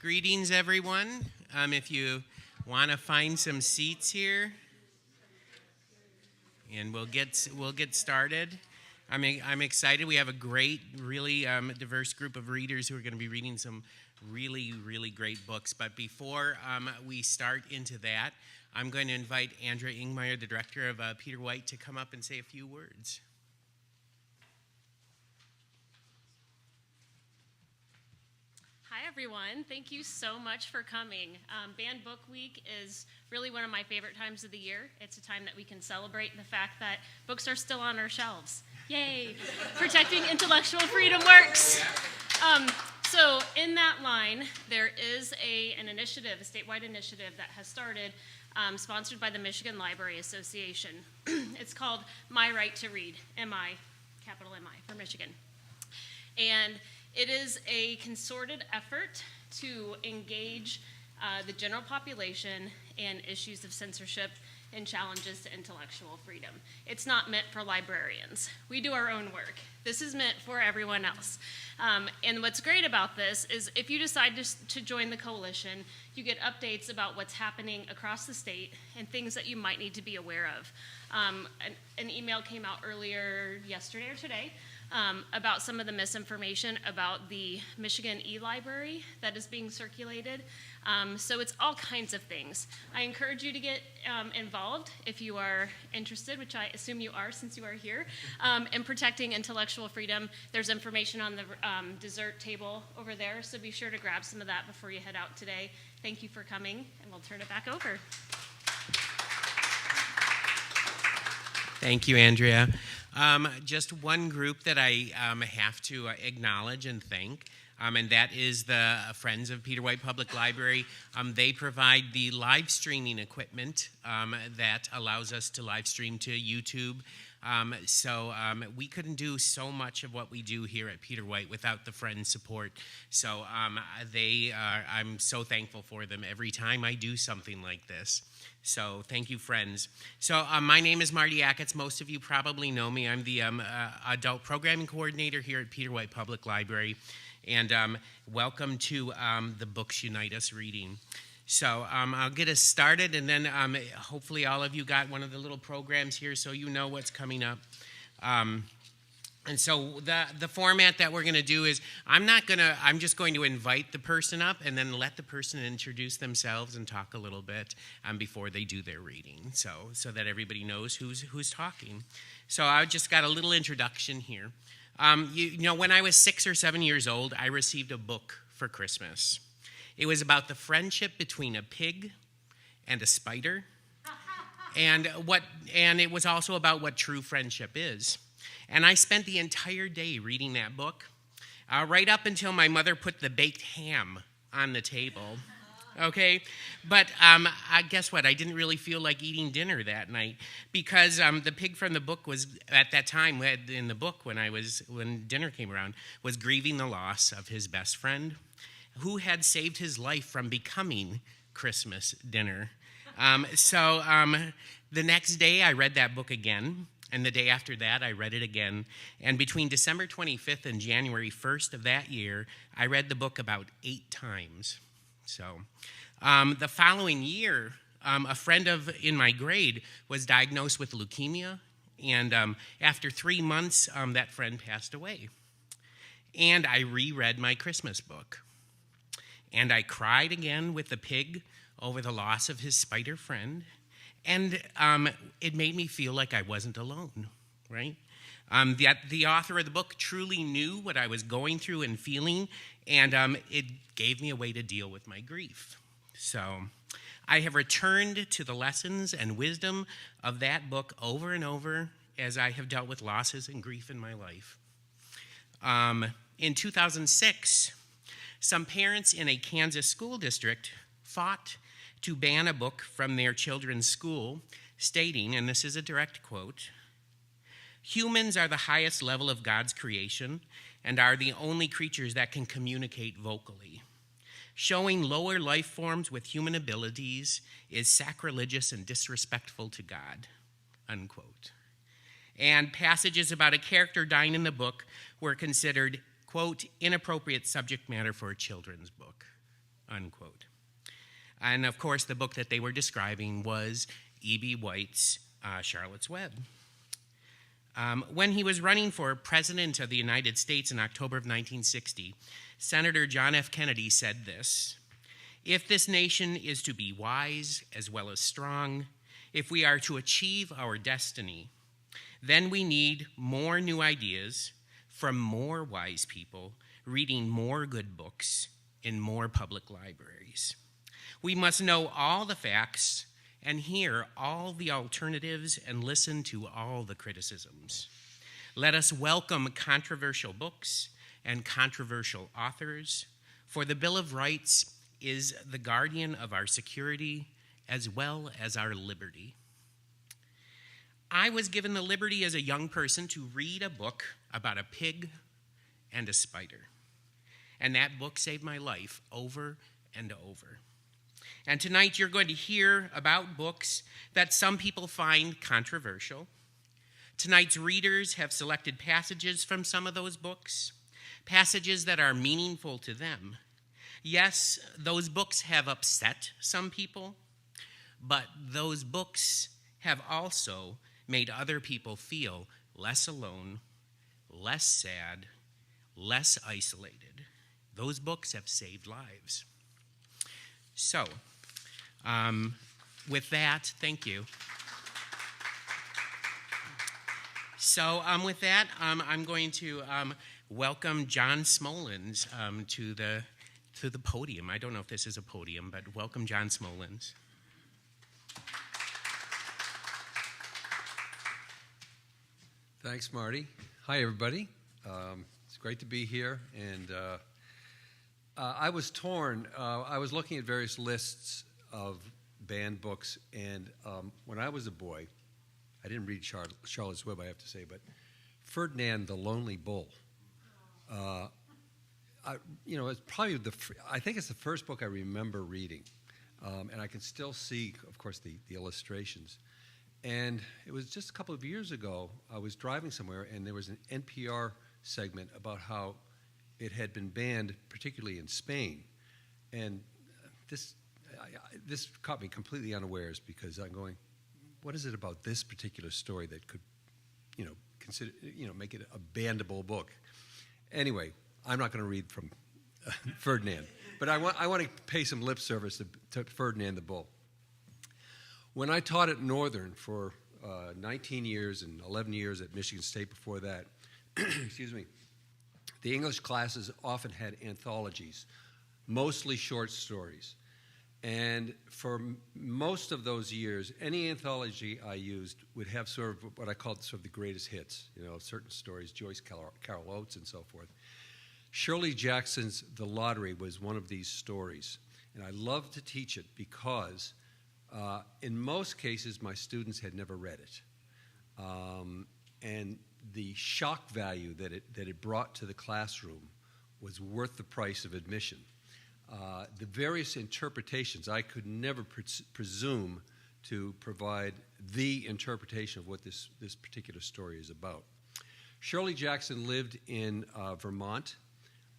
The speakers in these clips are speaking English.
Greetings, everyone. If you want to find some seats here, and we'll get started. I'm excited. We have a great, really diverse group of readers who are going to be reading some really, really great books. But before we start into that, I'm going to invite Andrea Ingmeyer, the director of Peter White, to come up and say a few words. Hi, everyone. Thank you so much for coming. Banned Book Week is really one of my favorite times of the year. It's a time that we can celebrate the fact that books are still on our shelves. Yay! Protecting intellectual freedom works. So in that line, there is an initiative, a statewide initiative that has started, sponsored by the Michigan Library Association. It's called My Right to Read, MI, capital MI for Michigan. And it is a concerted effort to engage the general population in issues of censorship and challenges to intellectual freedom. It's not meant for librarians. We do our own work. This is meant for everyone else. And what's great about this is if you decide to join the coalition, you get updates about what's happening across the state and things that you might need to be aware of. An email came out earlier yesterday or today about some of the misinformation about the Michigan e-library that is being circulated. So it's all kinds of things. I encourage you to get involved if you are interested, which I assume you are since you are here, in protecting intellectual freedom. There's information on the dessert table over there, so be sure to grab some of that before you head out today. Thank you for coming, and we'll turn it back over. Thank you, Andrea. Just one group that I have to acknowledge and thank, and that is the Friends of Peter White Public Library. They provide the live streaming equipment that allows us to live stream to YouTube. So we couldn't do so much of what we do here at Peter White without the Friends' support. So I'm so thankful for them every time I do something like this. So thank you, Friends. So my name is Marty Atkins. Most of you probably know me. I'm the adult programming coordinator here at Peter White Public Library. And welcome to the Books Unite Us reading. So I'll get us started, and then hopefully all of you got one of the little programs here so you know what's coming up. And so the format that we're going to do is I'm just going to invite the person up and then let the person introduce themselves and talk a little bit before they do their reading, so that everybody knows who's talking. So I just got a little introduction here. You know, when I was 6 or 7 years old, I received a book for Christmas. It was about the friendship between a pig and a spider, and it was also about what true friendship is. And I spent the entire day reading that book, right up until my mother put the baked ham on the table. Okay, but guess what? I didn't really feel like eating dinner that night because the pig from the book was at that time in the book when dinner came around was grieving the loss of his best friend, who had saved his life from becoming Christmas dinner. So the next day I read that book again, and the day after that I read it again. And between December 25th and January 1st of that year, I read the book about 8 times. So the following year, a friend in my grade was diagnosed with leukemia, and after 3 months, that friend passed away. And I reread my Christmas book. And I cried again with the pig over the loss of his spider friend. And it made me feel like I wasn't alone, right? The author of the book truly knew what I was going through and feeling, and it gave me a way to deal with my grief. So I have returned to the lessons and wisdom of that book over and over as I have dealt with losses and grief in my life. In 2006, some parents in a Kansas school district fought to ban a book from their children's school, stating, and this is a direct quote, "Humans are the highest level of God's creation and are the only creatures that can communicate vocally. Showing lower life forms with human abilities is sacrilegious and disrespectful to God," unquote. And passages about a character dying in the book were considered, quote, "inappropriate subject matter for a children's book," unquote. And of course, the book that they were describing was E.B. White's Charlotte's Web. When he was running for President of the United States in October of 1960, Senator John F. Kennedy said this: "If this nation is to be wise as well as strong, if we are to achieve our destiny, then we need more new ideas from more wise people reading more good books in more public libraries. We must know all the facts and hear all the alternatives and listen to all the criticisms. Let us welcome controversial books and controversial authors, for the Bill of Rights is the guardian of our security as well as our liberty." I was given the liberty as a young person to read a book about a pig and a spider. And that book saved my life over and over. And tonight you're going to hear about books that some people find controversial. Tonight's readers have selected passages from some of those books, passages that are meaningful to them. Yes, those books have upset some people, but those books have also made other people feel less alone, less sad, less isolated. Those books have saved lives. So, with that, thank you. So, with that, I'm going to welcome John Smolens to the podium. I don't know if this is a podium, but welcome John Smolens. Thanks, Marty. Hi, everybody. It's great to be here. And I was torn. I was looking at various lists of banned books, and when I was a boy, I didn't read Charlotte's Web, I have to say, but Ferdinand the Lonely Bull. It's probably I think it's the first book I remember reading, and I can still see, of course, the illustrations. And it was just a couple of years ago, I was driving somewhere, and there was an NPR segment about how it had been banned, particularly in Spain. And this caught me completely unawares, because I'm going, what is it about this particular story that could, make it a bannable book? Anyway, I'm not going to read from Ferdinand, but I want to pay some lip service to Ferdinand the Bull. When I taught at Northern for 19 years and 11 years at Michigan State before that, excuse me, the English classes often had anthologies, mostly short stories. And for most of those years, any anthology I used would have sort of what I called sort of the greatest hits, certain stories, Joyce Carol Oates and so forth. Shirley Jackson's The Lottery was one of these stories. And I loved to teach it because in most cases, my students had never read it. And the shock value that it brought to the classroom was worth the price of admission. The various interpretations, I could never presume to provide the interpretation of what this particular story is about. Shirley Jackson lived in Vermont,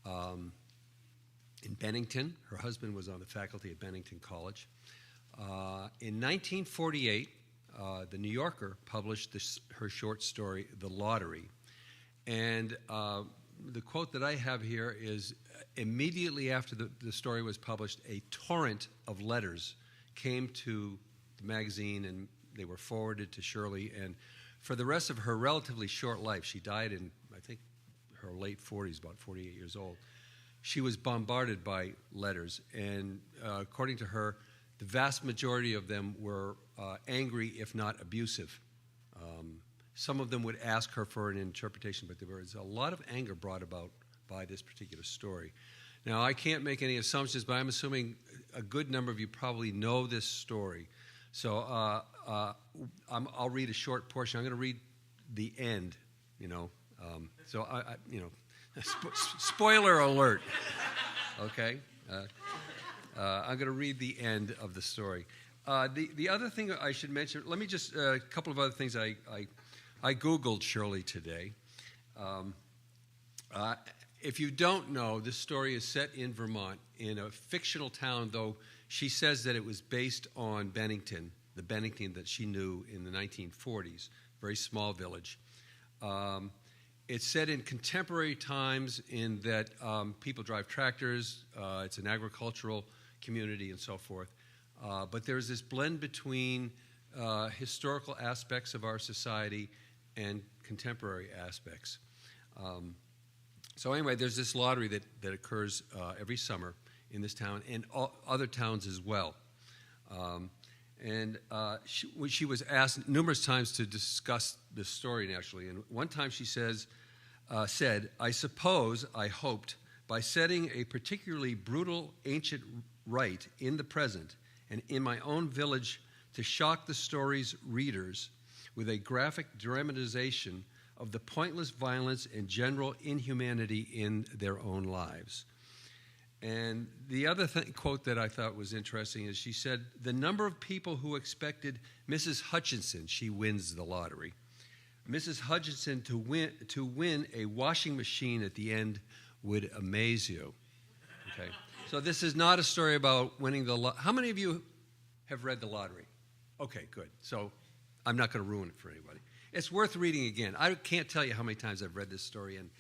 in Bennington. Her husband was on the faculty at Bennington College. In 1948, The New Yorker published her short story, The Lottery. And the quote that I have here is, immediately after the story was published, a torrent of letters came to the magazine, and they were forwarded to Shirley. And for the rest of her relatively short life, she died in, I think, her late 40s, about 48 years old. She was bombarded by letters, and according to her, the vast majority of them were angry, if not abusive. Some of them would ask her for an interpretation, but there was a lot of anger brought about by this particular story. Now, I can't make any assumptions, but I'm assuming a good number of you probably know this story. So I'll read a short portion. I'm going to read the end, So, spoiler alert, okay? I'm going to read the end of the story. The other thing I should mention, let me just, a couple of other things. I Googled Shirley today. If you don't know, this story is set in Vermont in a fictional town, though she says that it was based on Bennington, the Bennington that she knew in the 1940s, very small village. It's set in contemporary times in that people drive tractors, it's an agricultural community and so forth. But there's this blend between historical aspects of our society and contemporary aspects. So anyway, there's this lottery that occurs every summer in this town and other towns as well. She was asked numerous times to discuss this story, naturally. And one time she said, I suppose I hoped by setting a particularly brutal ancient rite in the present and in my own village to shock the story's readers with a graphic dramatization of the pointless violence and general inhumanity in their own lives. And the other quote that I thought was interesting is she said, the number of people who expected Mrs. Hutchinson, she wins the lottery, Mrs. Hutchinson to win a washing machine at the end would amaze you. Okay, so this is not a story about winning the lottery. How many of you have read the lottery? Okay, good. So I'm not going to ruin it for anybody. It's worth reading again. I can't tell you how many times I've read this story, and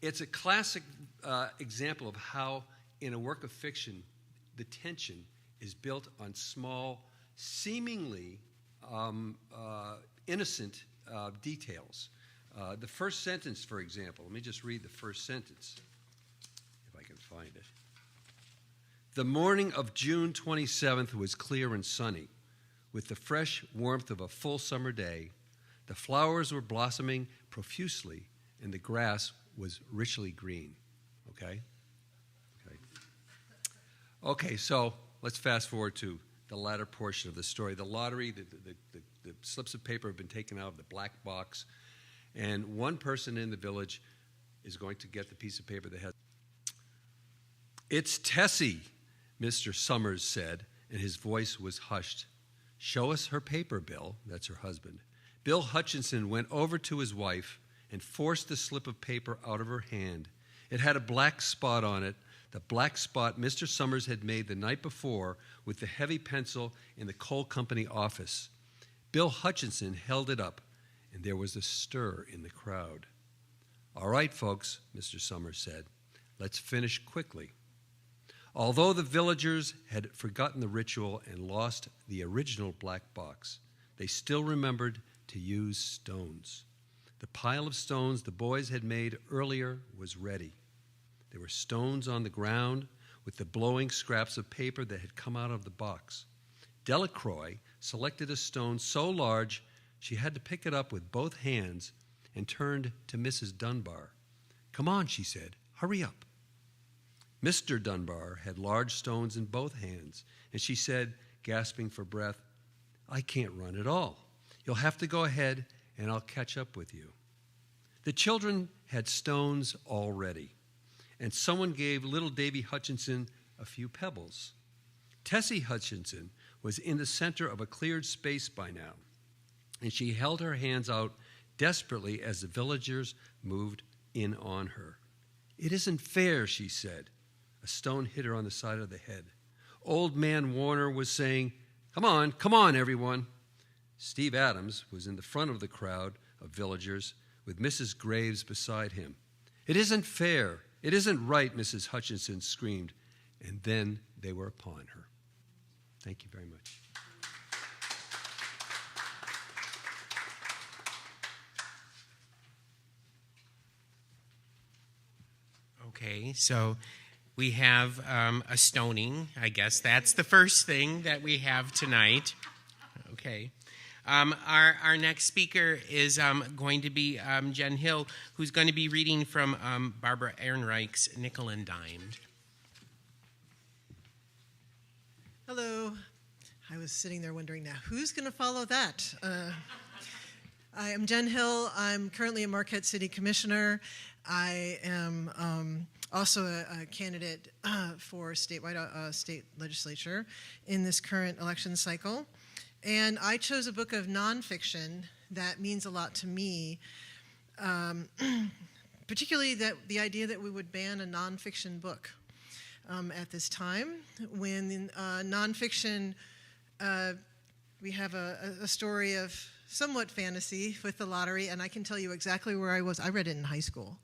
it's a classic example of how, in a work of fiction, the tension is built on small, seemingly innocent details. The first sentence, for example, let me just read the first sentence, if I can find it. The morning of June 27th was clear and sunny, with the fresh warmth of a full summer day. The flowers were blossoming profusely, and the grass was richly green. Okay, so let's fast forward to the latter portion of the story. The lottery, the slips of paper have been taken out of the black box, and one person in the village is going to get the piece of paper that has... It's Tessie, Mr. Summers said, and his voice was hushed. Show us her paper, Bill. That's her husband. Bill Hutchinson went over to his wife and forced the slip of paper out of her hand. It had a black spot on it, the black spot Mr. Summers had made the night before with the heavy pencil in the coal company office. Bill Hutchinson held it up, and there was a stir in the crowd. All right, folks, Mr. Summers said, let's finish quickly. Although the villagers had forgotten the ritual and lost the original black box, they still remembered to use stones. The pile of stones the boys had made earlier was ready. There were stones on the ground with the blowing scraps of paper that had come out of the box. Delacroix selected a stone so large she had to pick it up with both hands and turned to Mrs. Dunbar. Come on, she said, hurry up. Mr. Dunbar had large stones in both hands, and she said, gasping for breath, I can't run at all. You'll have to go ahead, and I'll catch up with you. The children had stones already, and someone gave little Davy Hutchinson a few pebbles. Tessie Hutchinson was in the center of a cleared space by now, and she held her hands out desperately as the villagers moved in on her. It isn't fair, she said. A stone hit her on the side of the head. Old man Warner was saying, come on, everyone. Steve Adams was in the front of the crowd of villagers with Mrs. Graves beside him. It isn't fair. It isn't right, Mrs. Hutchinson screamed. And then they were upon her. Thank you very much. Okay, so we have a stoning, I guess. That's the first thing that we have tonight. Okay. Our next speaker is going to be Jen Hill, who's going to be reading from Barbara Arnreich's Nickel and Dimed. Hello. I was sitting there wondering now, who's going to follow that? I am Jen Hill. I'm currently a Marquette City Commissioner. I am also a candidate for statewide state legislature in this current election cycle. And I chose a book of nonfiction that means a lot to me, particularly the idea that we would ban a nonfiction book at this time, when nonfiction, we have a story of somewhat fantasy with the lottery, and I can tell you exactly where I was. I read it in high school.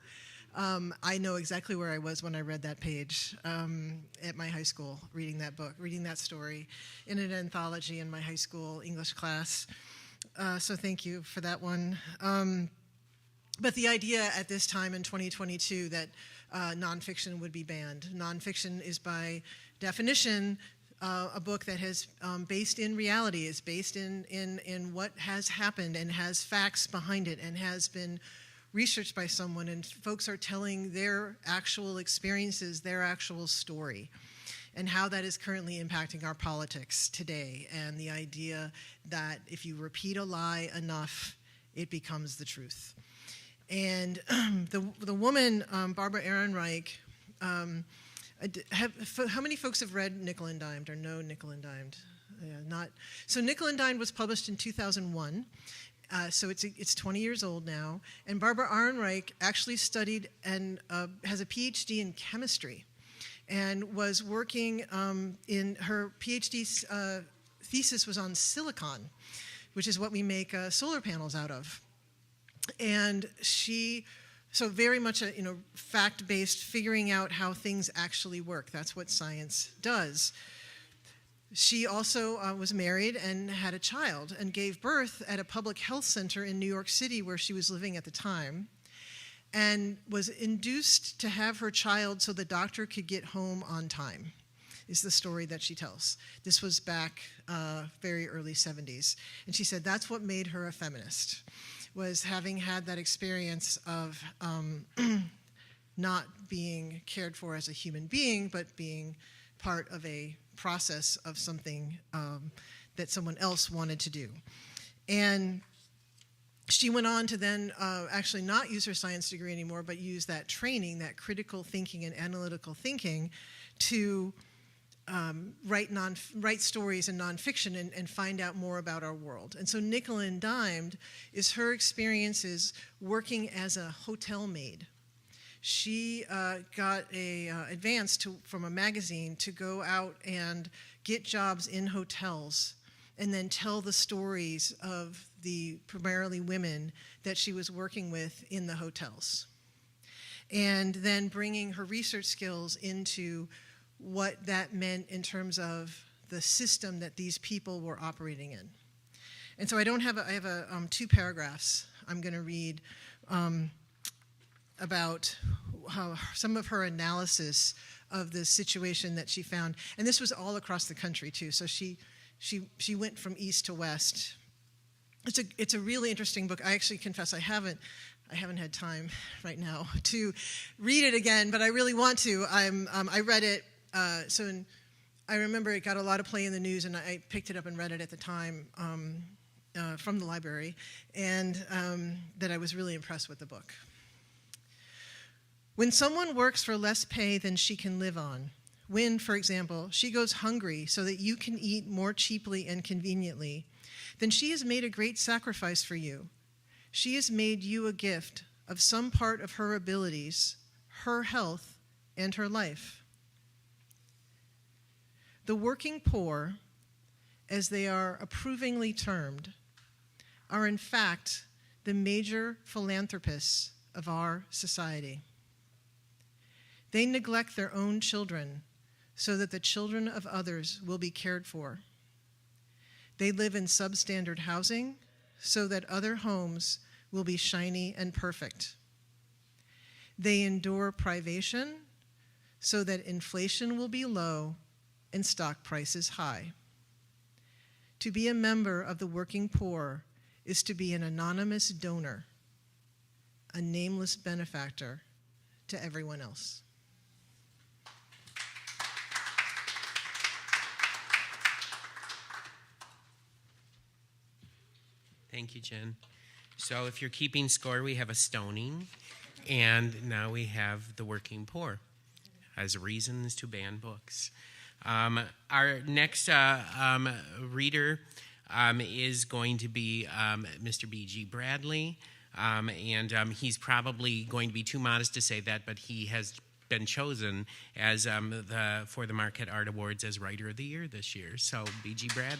I know exactly where I was when I read that page at my high school, reading that book, reading that story in an anthology in my high school English class. So thank you for that one. But the idea at this time in 2022 that nonfiction would be banned. Nonfiction is by definition a book that has based in reality, is based in what has happened and has facts behind it and has been researched by someone, and folks are telling their actual experiences, their actual story, and how that is currently impacting our politics today, and the idea that if you repeat a lie enough, it becomes the truth. And the woman, Barbara Arnreich, how many folks have read Nickel and Dimed or know Nickel and Dimed? Not. So Nickel and Dimed was published in 2001. So it's 20 years old now. And Barbara Arnreich actually studied and has a PhD in chemistry, and was working in her PhD thesis was on silicon, which is what we make solar panels out of. And so very much a fact-based, figuring out how things actually work. That's what science does. She also was married and had a child and gave birth at a public health center in New York City where she was living at the time, and was induced to have her child so the doctor could get home on time, is the story that she tells. This was back very early 70s. And she said that's what made her a feminist, was having had that experience of not being cared for as a human being, but being part of a process of something that someone else wanted to do. And she went on to then actually not use her science degree anymore, but use that training, that critical thinking and analytical thinking, to write stories in nonfiction and find out more about our world. And so Nickel and Dimed is her experiences working as a hotel maid. She got a advance from a magazine to go out and get jobs in hotels and then tell the stories of the primarily women that she was working with in the hotels. And then bringing her research skills into what that meant in terms of the system that these people were operating in. And so I have 2 paragraphs I'm going to read about some of her analysis of the situation that she found. And this was all across the country too. So she went from east to west. It's a really interesting book. I actually confess I haven't had time right now to read it again, but I really want to. I read it. I remember it got a lot of play in the news, and I picked it up and read it at the time from the library, and that I was really impressed with the book. When someone works for less pay than she can live on, when, for example, she goes hungry so that you can eat more cheaply and conveniently, then she has made a great sacrifice for you. She has made you a gift of some part of her abilities, her health, and her life. The working poor, as they are approvingly termed, are in fact the major philanthropists of our society. They neglect their own children so that the children of others will be cared for. They live in substandard housing so that other homes will be shiny and perfect. They endure privation so that inflation will be low and stock prices high. To be a member of the working poor is to be an anonymous donor, a nameless benefactor to everyone else. Thank you, Jen. So if you're keeping score, we have a stoning, and now we have the working poor as reasons to ban books. Our next reader is going to be Mr. B.G. Bradley. He's probably going to be too modest to say that, but he has been chosen as for the Marquette Art Awards as Writer of the Year this year. So, B.G. Bradley.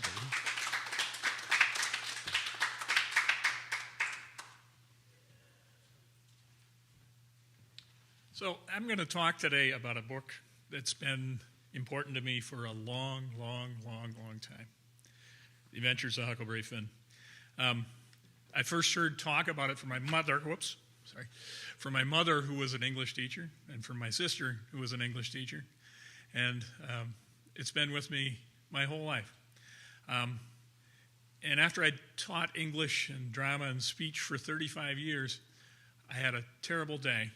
So I'm going to talk today about a book that's been important to me for a long time. The Adventures of Huckleberry Finn. I first heard talk about it from my mother, from my mother who was an English teacher, and from my sister who was an English teacher. And it's been with me my whole life. And after I taught English and drama and speech for 35 years, I had a terrible day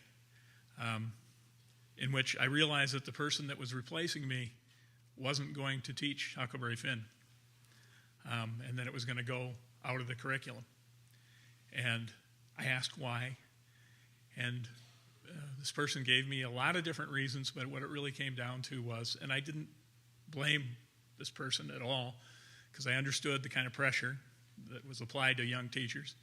in which I realized that the person that was replacing me wasn't going to teach Huckleberry Finn, and that it was going to go out of the curriculum. And I asked why, and this person gave me a lot of different reasons, but what it really came down to was, and I didn't blame this person at all, because I understood the kind of pressure that was applied to young teachers.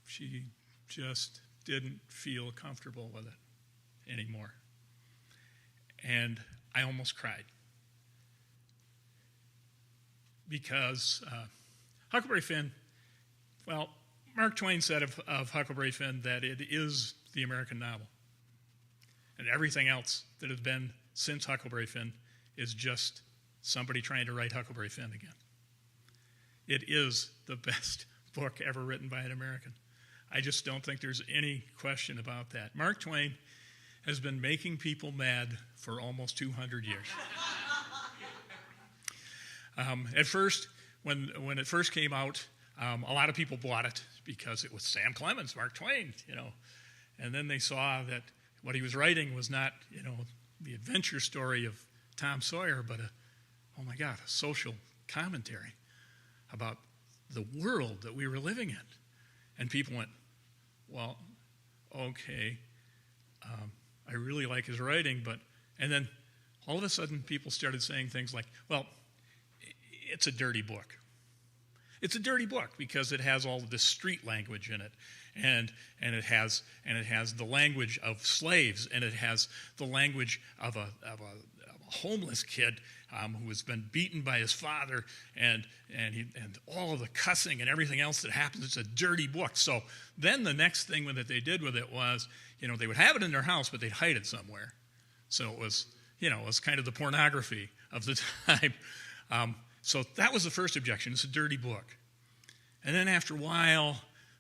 She just didn't feel comfortable with it anymore. And I almost cried. Because Huckleberry Finn, well, Mark Twain said of Huckleberry Finn that it is the American novel. And everything else that has been since Huckleberry Finn is just somebody trying to write Huckleberry Finn again. It is the best book ever written by an American. I just don't think there's any question about that. Mark Twain has been making people mad for almost 200 years. At first, when it first came out, a lot of people bought it because it was Sam Clemens, Mark Twain, And then they saw that what he was writing was not, the adventure story of Tom Sawyer, but a social commentary about the world that we were living in. And people went, well, okay, I really like his writing, and then all of a sudden people started saying things like, well, it's a dirty book. It's a dirty book because it has all of this street language in it, and it has the language of slaves, and it has the language of a homeless kid who has been beaten by his father, and all of the cussing and everything else that happens. It's a dirty book. So then the next thing that they did with it was, they would have it in their house, but they'd hide it somewhere. So it was, it was kind of the pornography of the time. So that was the first objection. It's a dirty book. And then after a while,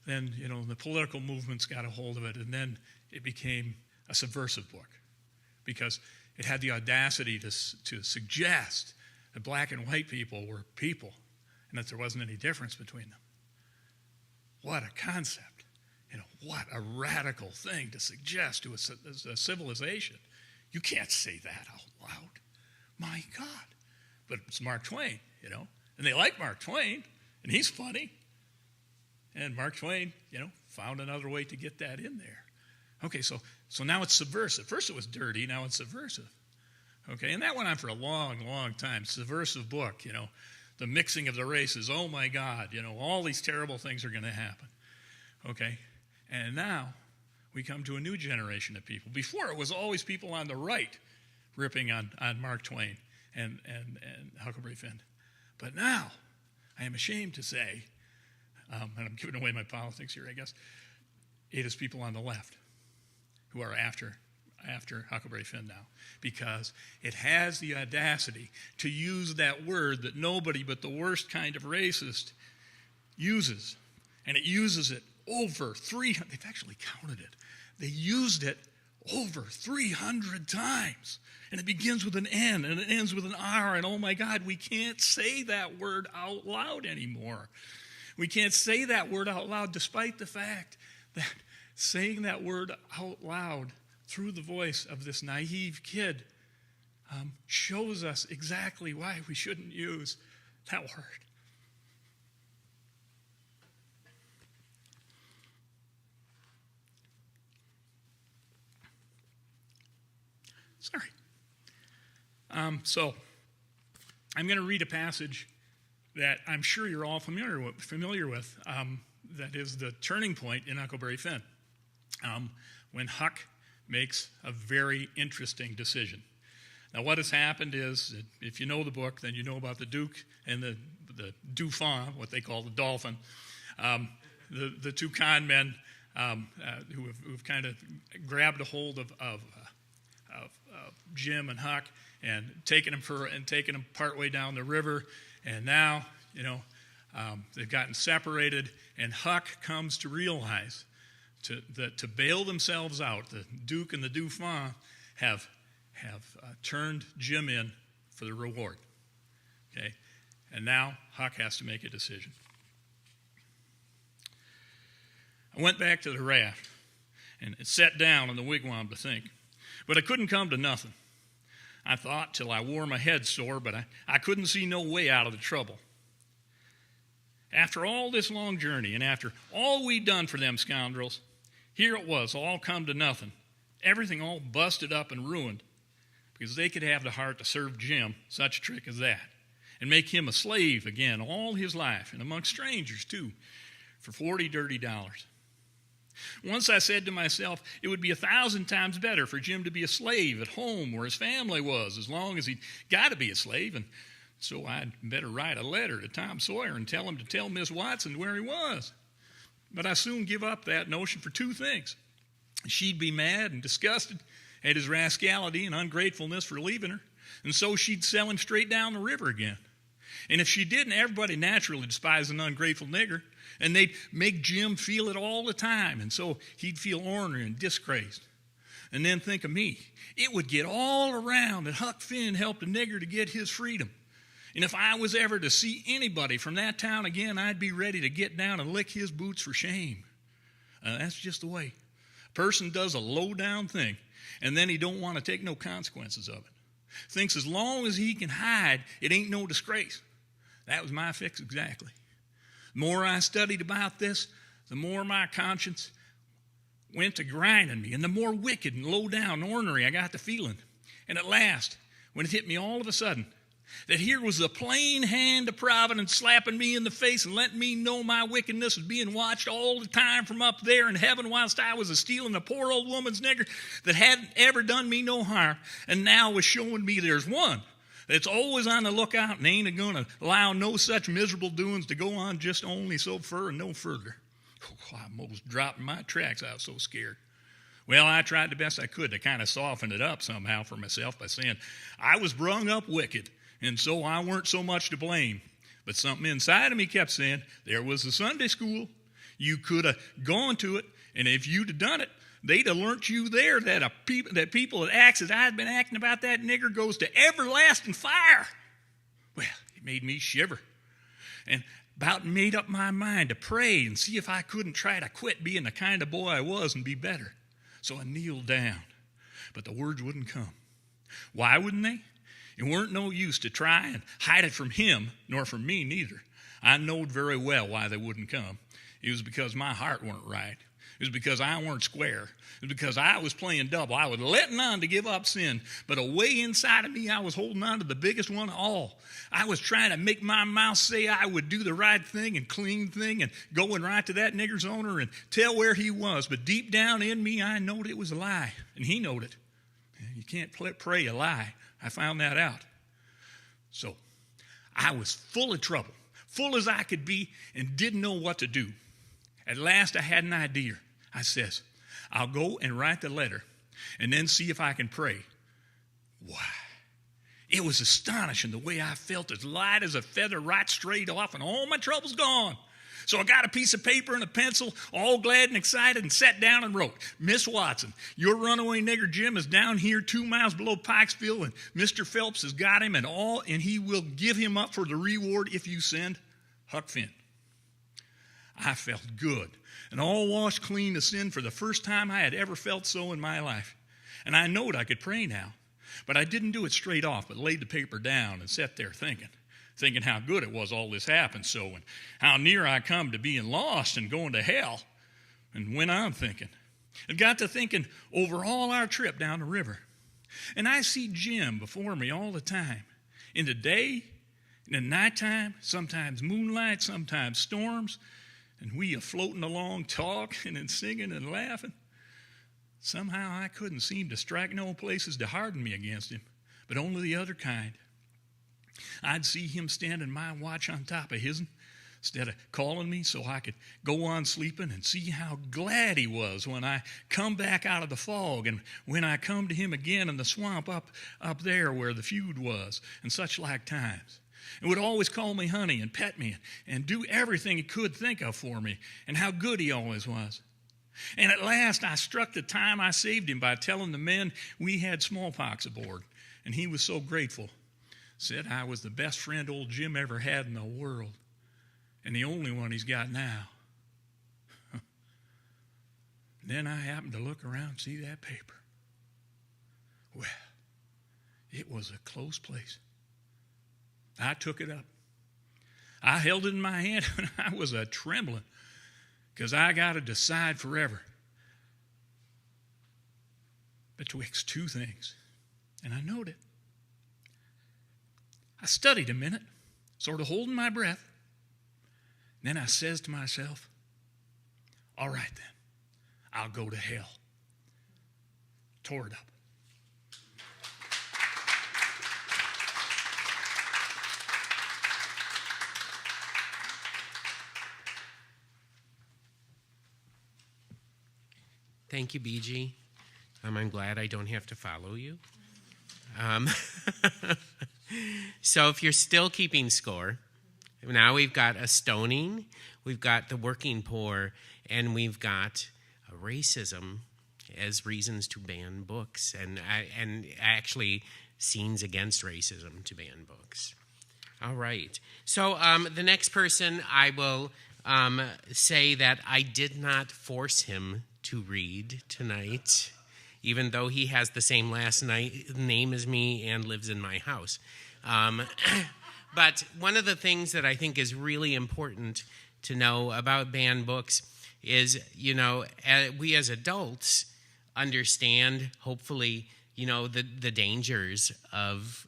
then, the political movements got a hold of it, and then it became a subversive book because it had the audacity to suggest that black and white people were people and that there wasn't any difference between them. What a concept. What a radical thing to suggest to a civilization. You can't say that out loud. My God. But it's Mark Twain, and they like Mark Twain, and he's funny. And Mark Twain, found another way to get that in there. Okay, so now it's subversive. First it was dirty, now it's subversive. Okay, and that went on for a long time. Subversive book, the mixing of the races. Oh my God, all these terrible things are going to happen. Okay, and now we come to a new generation of people. Before it was always people on the right ripping on Mark Twain and Huckleberry Finn. But now, I am ashamed to say, and I'm giving away my politics here, I guess, it is people on the left who are after Huckleberry Finn now, because it has the audacity to use that word that nobody but the worst kind of racist uses, and it uses it over 300, they've actually counted it, they used it over 300 times, and it begins with an N, and it ends with an R, and oh my God, we can't say that word out loud anymore. We can't say that word out loud, despite the fact that saying that word out loud through the voice of this naive kid shows us exactly why we shouldn't use that word. Sorry. So I'm going to read a passage that I'm sure you're all familiar with. that is the turning point in Huckleberry Finn, when Huck makes a very interesting decision. Now, what has happened is, if you know the book, then you know about the Duke and the Dauphin, what they call the Dolphin, the two con men who've kind of grabbed a hold of Jim and Huck and taken them partway down the river, and now they've gotten separated, and Huck comes to realize that to bail themselves out, the Duke and the Dauphin have turned Jim in for the reward. Okay, and now Huck has to make a decision. I went back to the raft and sat down in the wigwam to think, but I couldn't come to nothing. I thought till I wore my head sore, but I couldn't see no way out of the trouble. After all this long journey and after all we'd done for them scoundrels, here it was, all come to nothing. Everything all busted up and ruined because they could have the heart to serve Jim such a trick as that and make him a slave again all his life, and among strangers too, for $40 dirty. Once I said to myself, it would be 1,000 times better for Jim to be a slave at home where his family was, as long as he'd got to be a slave, and so I'd better write a letter to Tom Sawyer and tell him to tell Miss Watson where he was. But I soon give up that notion for two things. She'd be mad and disgusted at his rascality and ungratefulness for leaving her, and so she'd sell him straight down the river again. And if she didn't, everybody naturally despised an ungrateful nigger, and they'd make Jim feel it all the time, and so he'd feel ornery and disgraced. And then think of me. It would get all around that Huck Finn helped a nigger to get his freedom. And if I was ever to see anybody from that town again, I'd be ready to get down and lick his boots for shame. That's just the way. A person does a low-down thing, and then he don't want to take no consequences of it. Thinks as long as he can hide, it ain't no disgrace. That was my fix exactly. The more I studied about this, the more my conscience went to grinding me, and the more wicked and low-down and ornery I got the feeling. And at last, when it hit me all of a sudden, that here was the plain hand of Providence slapping me in the face and letting me know my wickedness was being watched all the time from up there in heaven whilst I was stealing a poor old woman's nigger that hadn't ever done me no harm, and now was showing me there's one that's always on the lookout and ain't going to allow no such miserable doings to go on just only so fur and no further. Oh, I almost dropped my tracks. I was so scared. Well, I tried the best I could to kind of soften it up somehow for myself by saying I was brung up wicked, and so I weren't so much to blame. But something inside of me kept saying, there was the Sunday school. You could have gone to it, and if you'd have done it, they'd have learnt you there that people that acts as I'd been acting about that nigger goes to everlasting fire. Well, it made me shiver, and about made up my mind to pray and see if I couldn't try to quit being the kind of boy I was and be better. So I kneeled down, but the words wouldn't come. Why wouldn't they? It weren't no use to try and hide it from him, nor from me neither. I knowed very well why they wouldn't come. It was because my heart weren't right. It was because I weren't square. It was because I was playing double. I was letting on to give up sin, but away inside of me, I was holding on to the biggest one of all. I was trying to make my mouth say I would do the right thing and clean thing and going right to that nigger's owner and tell where he was. But deep down in me, I knowed it was a lie, and he knowed it. You can't pray a lie. I found that out. So I was full of trouble, full as I could be, and didn't know what to do. At last, I had an idea. I says, I'll go and write the letter and then see if I can pray. Why, it was astonishing the way I felt as light as a feather right straight off and all my troubles gone. So I got a piece of paper and a pencil, all glad and excited, and sat down and wrote, Miss Watson, your runaway nigger Jim is down here 2 miles below Pikesville, and Mr. Phelps has got him and he will give him up for the reward if you send Huck Finn. I felt good and all washed clean of sin for the first time I had ever felt so in my life. And I knowed I could pray now, but I didn't do it straight off, but laid the paper down and sat there thinking how good it was all this happened so, and how near I come to being lost and going to hell. And went on thinking. And got to thinking over all our trip down the river. And I see Jim before me all the time. In the day, in the nighttime, sometimes moonlight, sometimes storms. and we are floating along, talking and singing and laughing. Somehow I couldn't seem to strike no places to harden me against him, but only the other kind. I'd see him standing my watch on top of his'n, instead of calling me so I could go on sleeping, and see how glad he was when I come back out of the fog, and when I come to him again in the swamp up there where the feud was, and such like times. And would always call me honey and pet me and do everything he could think of for me, and how good he always was. And at last I struck the time I saved him by telling the men we had smallpox aboard, and he was so grateful. Said I was the best friend old Jim ever had in the world, and the only one he's got now. Then I happened to look around and see that paper. Well, it was a close place. I took it up. I held it in my hand, and I was a-trembling, because I got to decide forever betwixt two things, and I knowed it. I studied a minute, sort of holding my breath. Then I says to myself, all right then, I'll go to hell. Tore it up. Thank you, BG. I'm glad I don't have to follow you. So if you're still keeping score, now we've got a stoning, we've got the working poor, and we've got racism as reasons to ban books, and actually scenes against racism to ban books. All right. So the next person, I will say that I did not force him to read tonight, even though he has the same last name as me and lives in my house. But one of the things that I think is really important to know about banned books is, we as adults understand, hopefully, the dangers of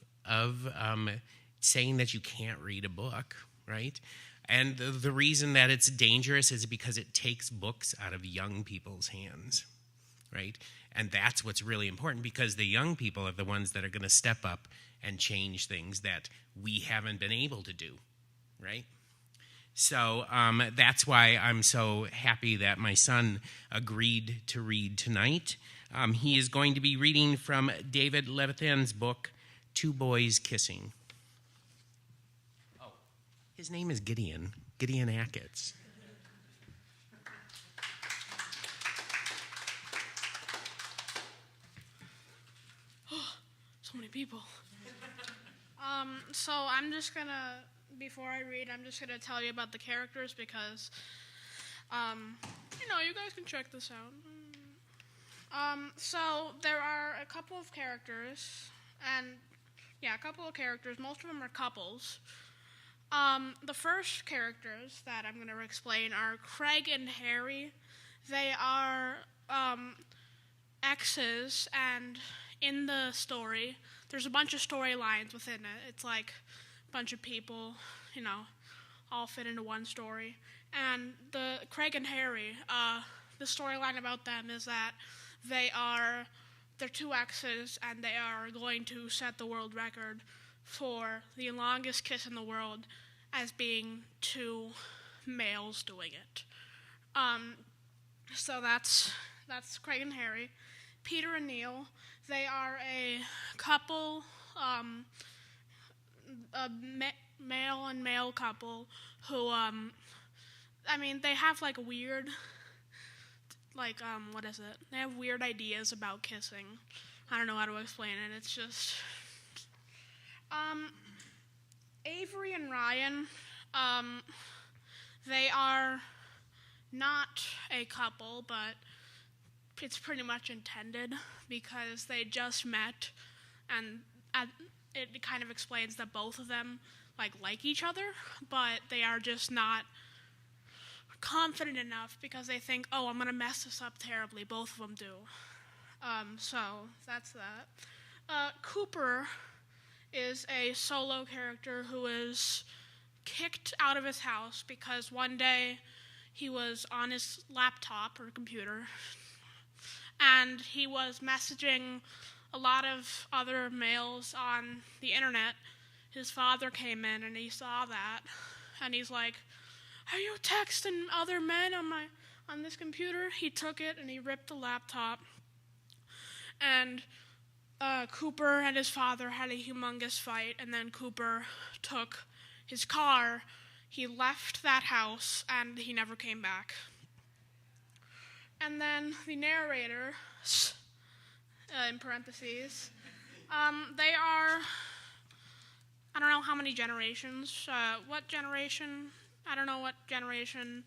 saying that you can't read a book, right? And the reason that it's dangerous is because it takes books out of young people's hands, right? And that's what's really important, because the young people are the ones that are going to step up and change things that we haven't been able to do, right? So that's why I'm so happy that my son agreed to read tonight. He is going to be reading from David Levithan's book, Two Boys Kissing. Oh, his name is Gideon Atkins. So many people. So I'm just gonna, before I read, I'm just gonna tell you about the characters because, you guys can check this out. So there are a couple of characters, most of them are couples. The first characters that I'm gonna explain are Craig and Harry. They are, exes, and in the story, there's a bunch of storylines within it. It's like a bunch of people, all fit into one story. And the Craig and Harry, the storyline about them is that they're two exes, and they are going to set the world record for the longest kiss in the world as being two males doing it. So that's Craig and Harry. Peter and Neil, they are a couple, a male and male couple who, they have like weird, they have weird ideas about kissing. I don't know how to explain it. It's just, Avery and Ryan, they are not a couple, but it's pretty much intended because they just met, and it kind of explains that both of them like each other, but they are just not confident enough because they think, oh, I'm gonna mess this up terribly. Both of them do. So that's that. Cooper is a solo character who is kicked out of his house because one day he was on his laptop or computer, and he was messaging a lot of other males on the internet. His father came in and he saw that, and he's like, "Are you texting other men on this computer?" He took it and he ripped the laptop, and Cooper and his father had a humongous fight, and then Cooper took his car. He left that house, and he never came back. And then the narrator, in parentheses, they are, I don't know how many generations. What generation? I don't know what generation.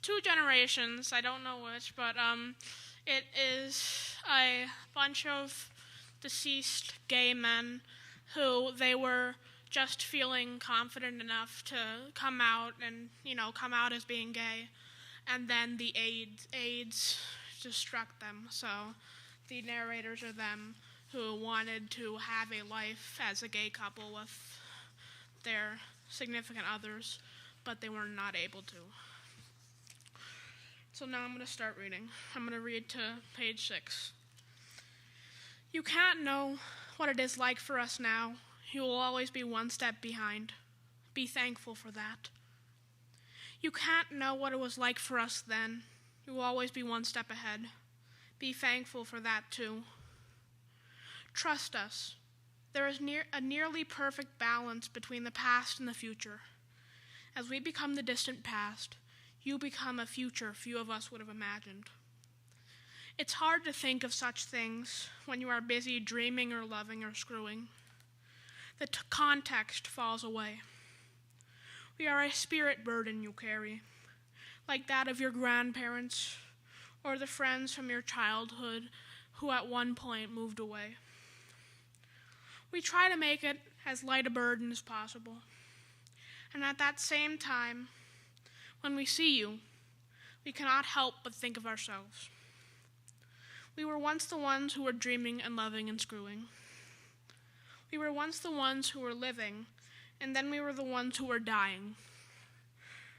2 generations. I don't know which, but it is a bunch of deceased gay men who they were just feeling confident enough to come out and, come out as being gay. And then the AIDS just struck them. So the narrators are them who wanted to have a life as a gay couple with their significant others, but they were not able to. So now I'm going to start reading. I'm going to read to page 6. You can't know what it is like for us now. You will always be one step behind. Be thankful for that. You can't know what it was like for us then. You will always be one step ahead. Be thankful for that too. Trust us. There is a nearly perfect balance between the past and the future. As we become the distant past, you become a future few of us would have imagined. It's hard to think of such things when you are busy dreaming or loving or screwing. The context falls away. We are a spirit burden you carry, like that of your grandparents or the friends from your childhood who at one point moved away. We try to make it as light a burden as possible. And at that same time, when we see you, we cannot help but think of ourselves. We were once the ones who were dreaming and loving and screwing. We were once the ones who were living, and then we were the ones who were dying.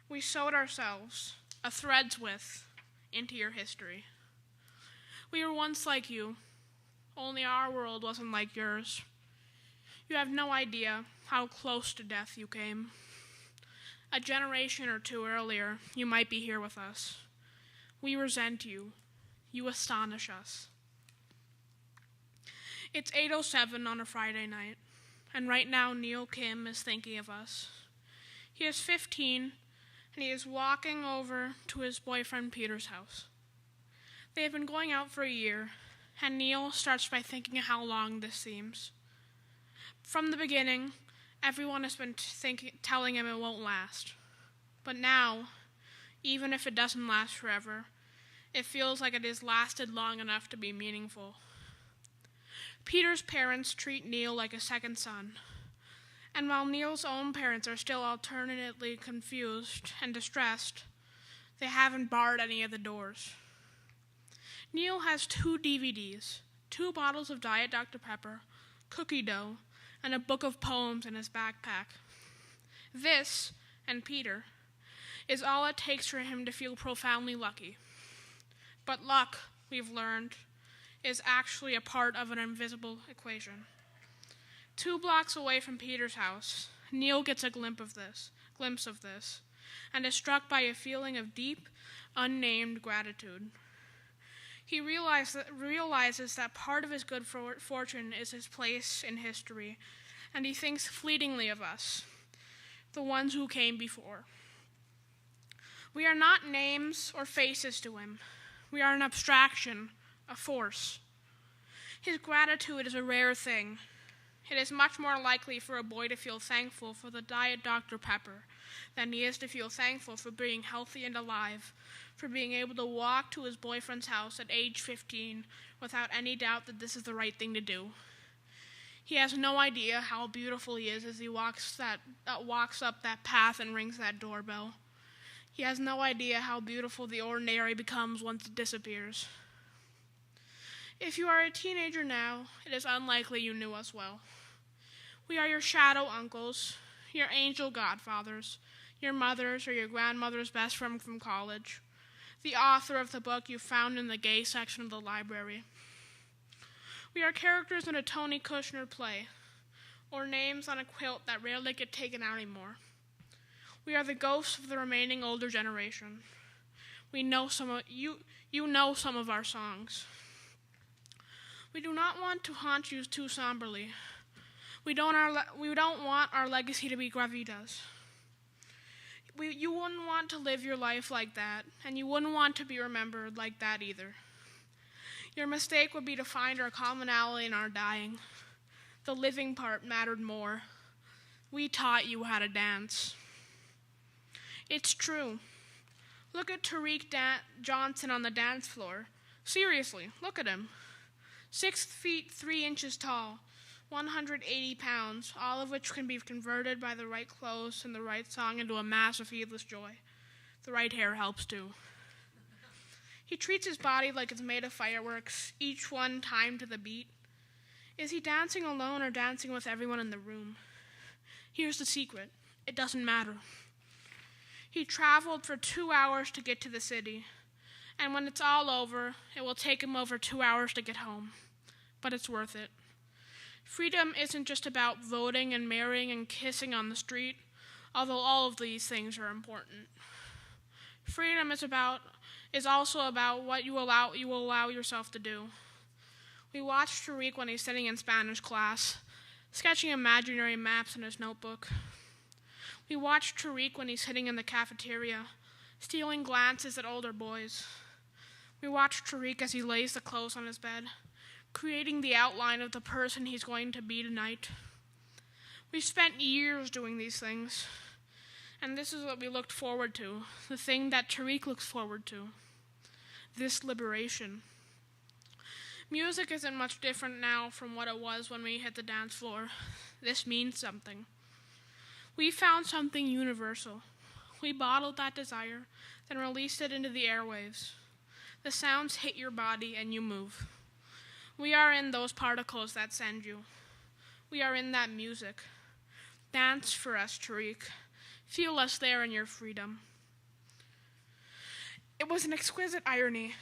We sewed ourselves, a thread's width, into your history. We were once like you, only our world wasn't like yours. You have no idea how close to death you came. A generation or 2 earlier, you might be here with us. We resent you. You astonish us. It's 8:07 on a Friday night, and right now Neil Kim is thinking of us. He is 15, and he is walking over to his boyfriend Peter's house. They have been going out for a year, and Neil starts by thinking how long this seems. From the beginning, everyone has been telling him it won't last. But now, even if it doesn't last forever, it feels like it has lasted long enough to be meaningful. Peter's parents treat Neil like a second son. And while Neil's own parents are still alternately confused and distressed, they haven't barred any of the doors. Neil has 2 DVDs, 2 bottles of Diet Dr. Pepper, cookie dough, and a book of poems in his backpack. This, and Peter, is all it takes for him to feel profoundly lucky. But luck, we've learned, is actually a part of an invisible equation. 2 blocks away from Peter's house, Neil gets a glimpse of this, and is struck by a feeling of deep, unnamed gratitude. He realizes that part of his good fortune is his place in history, and he thinks fleetingly of us, the ones who came before. We are not names or faces to him. We are an abstraction, a force. His gratitude is a rare thing. It is much more likely for a boy to feel thankful for the Diet Dr. Pepper than he is to feel thankful for being healthy and alive, for being able to walk to his boyfriend's house at age 15 without any doubt that this is the right thing to do. He has no idea how beautiful he is as he walks up that path and rings that doorbell. He has no idea how beautiful the ordinary becomes once it disappears. If you are a teenager now, it is unlikely you knew us well. We are your shadow uncles, your angel godfathers, your mother's or your grandmother's best friend from college, the author of the book you found in the gay section of the library. We are characters in a Toni Kushner play, or names on a quilt that rarely get taken out anymore. We are the ghosts of the remaining older generation. We know you know some of our songs. We do not want to haunt you too somberly. We don't want our legacy to be gravitas. You wouldn't want to live your life like that, and you wouldn't want to be remembered like that either. Your mistake would be to find our commonality in our dying. The living part mattered more. We taught you how to dance. It's true. Look at Tariq Johnson on the dance floor. Seriously, look at him. 6 feet 3 inches tall, 180 pounds, all of which can be converted by the right clothes and the right song into a mass of heedless joy. The right hair helps too. He treats his body like it's made of fireworks, each one timed to the beat. Is he dancing alone or dancing with everyone in the room? Here's the secret. It doesn't matter. He traveled for 2 hours to get to the city, and when it's all over, it will take him over 2 hours to get home. But it's worth it. Freedom isn't just about voting and marrying and kissing on the street, although all of these things are important. Freedom is also about what you will allow yourself to do. We watched Tariq when he's sitting in Spanish class, sketching imaginary maps in his notebook. We watched Tariq when he's sitting in the cafeteria, stealing glances at older boys. We watched Tariq as he lays the clothes on his bed, creating the outline of the person he's going to be tonight. We spent years doing these things, and this is what we looked forward to, the thing that Tariq looks forward to, this liberation. Music isn't much different now from what it was when we hit the dance floor. This means something. We found something universal. We bottled that desire, then released it into the airwaves. The sounds hit your body and you move. We are in those particles that send you. We are in that music. Dance for us, Tariq. Feel us there in your freedom. It was an exquisite irony.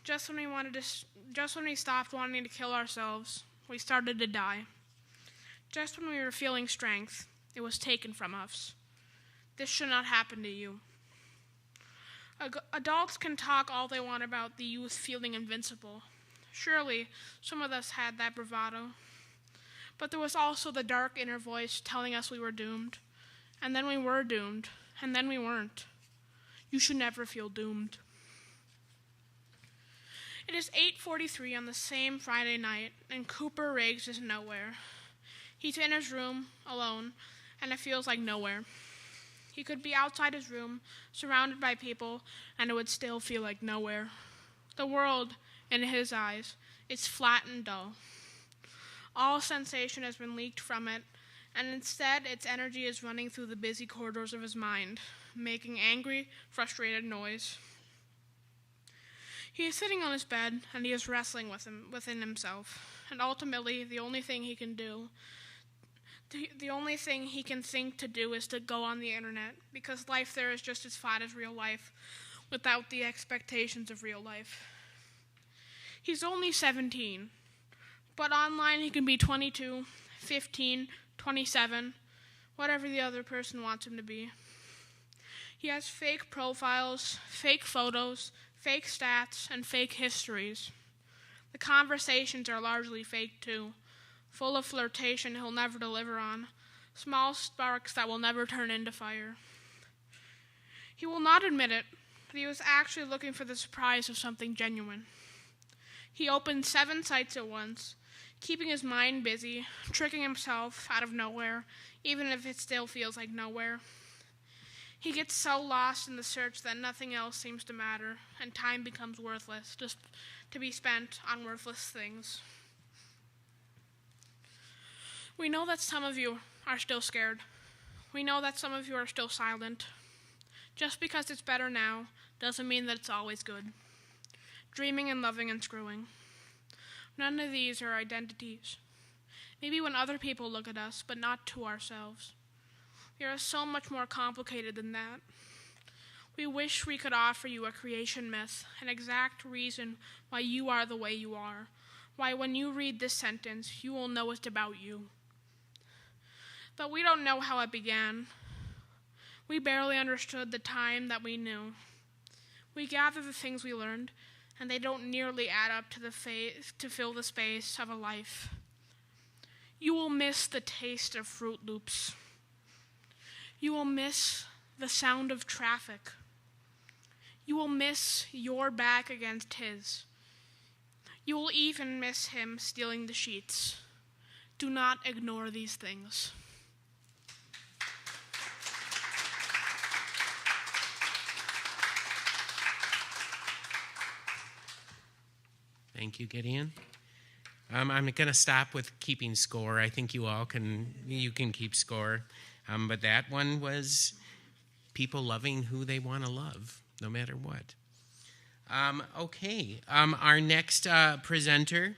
Just when we stopped wanting to kill ourselves, we started to die. Just when we were feeling strength, it was taken from us. This should not happen to you. Adults can talk all they want about the youth feeling invincible. Surely, some of us had that bravado. But there was also the dark inner voice telling us we were doomed. And then we were doomed. And then we weren't. You should never feel doomed. It is 8:43 on the same Friday night, and Cooper Riggs is nowhere. He's in his room, alone, and it feels like nowhere. He could be outside his room, surrounded by people, and it would still feel like nowhere. The world, in his eyes, is flat and dull. All sensation has been leaked from it, and instead its energy is running through the busy corridors of his mind, making angry, frustrated noise. He is sitting on his bed, and he is wrestling within himself, and ultimately the only thing he can think to do is to go on the internet, because life there is just as flat as real life, without the expectations of real life. He's only 17, but online he can be 22, 15, 27, whatever the other person wants him to be. He has fake profiles, fake photos, fake stats, and fake histories. The conversations are largely fake too, full of flirtation he'll never deliver on, small sparks that will never turn into fire. He will not admit it, but he was actually looking for the surprise of something genuine. He opened 7 sites at once, keeping his mind busy, tricking himself out of nowhere, even if it still feels like nowhere. He gets so lost in the search that nothing else seems to matter, and time becomes worthless, just to be spent on worthless things. We know that some of you are still scared. We know that some of you are still silent. Just because it's better now doesn't mean that it's always good. Dreaming and loving and screwing. None of these are identities. Maybe when other people look at us, but not to ourselves. We are so much more complicated than that. We wish we could offer you a creation myth, an exact reason why you are the way you are, why when you read this sentence, you will know it's about you. But we don't know how it began. We barely understood the time that we knew. We gather the things we learned, and they don't nearly add up to fill the space of a life. You will miss the taste of Fruit Loops. You will miss the sound of traffic. You will miss your back against his. You will even miss him stealing the sheets. Do not ignore these things. Thank you, Gideon. I'm going to stop with keeping score. I think you can keep score. But that one was people loving who they want to love, no matter what. Okay. Our next presenter,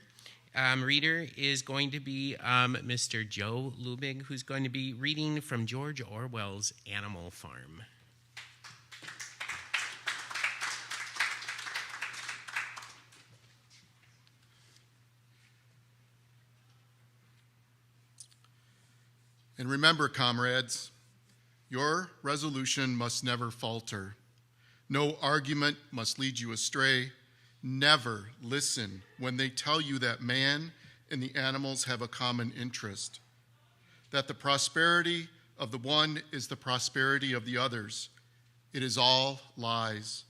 reader, is going to be Mr. Joe Lubig, who's going to be reading from George Orwell's Animal Farm. And remember, comrades, your resolution must never falter. No argument must lead you astray. Never listen when they tell you that man and the animals have a common interest, that the prosperity of the one is the prosperity of the others. It is all lies.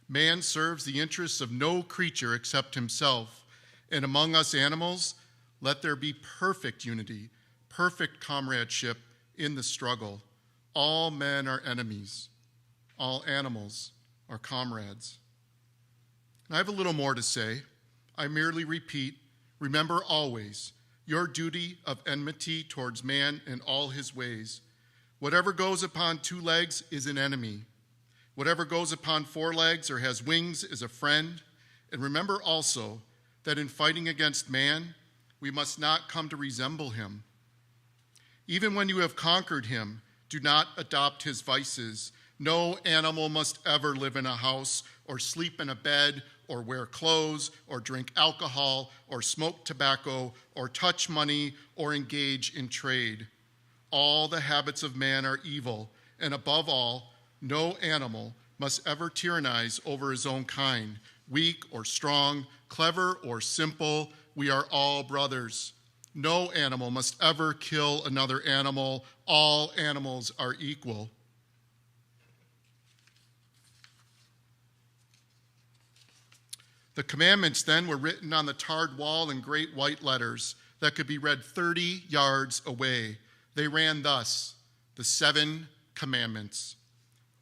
Man serves the interests of no creature except himself, and among us animals, let there be perfect unity, perfect comradeship in the struggle. All men are enemies. All animals are comrades. And I have a little more to say. I merely repeat, remember always your duty of enmity towards man and all his ways. Whatever goes upon 2 legs is an enemy. Whatever goes upon 4 legs or has wings is a friend. And remember also that in fighting against man, we must not come to resemble him. Even when you have conquered him, do not adopt his vices. No animal must ever live in a house or sleep in a bed or wear clothes or drink alcohol or smoke tobacco or touch money or engage in trade. All the habits of man are evil, and above all, no animal must ever tyrannize over his own kind. Weak or strong, clever or simple, we are all brothers. No animal must ever kill another animal. All animals are equal. The commandments then were written on the tarred wall in great white letters that could be read 30 yards away. They ran thus, the 7 commandments.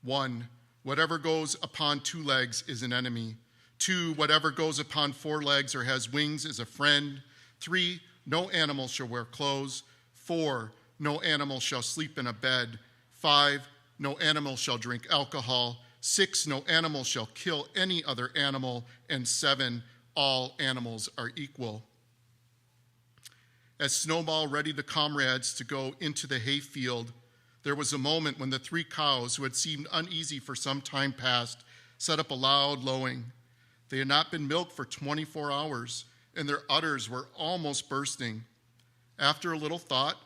1, whatever goes upon 2 legs is an enemy. 2, whatever goes upon 4 legs or has wings is a friend. 3, no animal shall wear clothes. 4, no animal shall sleep in a bed. 5, no animal shall drink alcohol. 6, no animal shall kill any other animal. And 7, all animals are equal. As Snowball readied the comrades to go into the hayfield, there was a moment when the 3 cows, who had seemed uneasy for some time past, set up a loud lowing. They had not been milked for 24 hours, and their udders were almost bursting. After a little thought,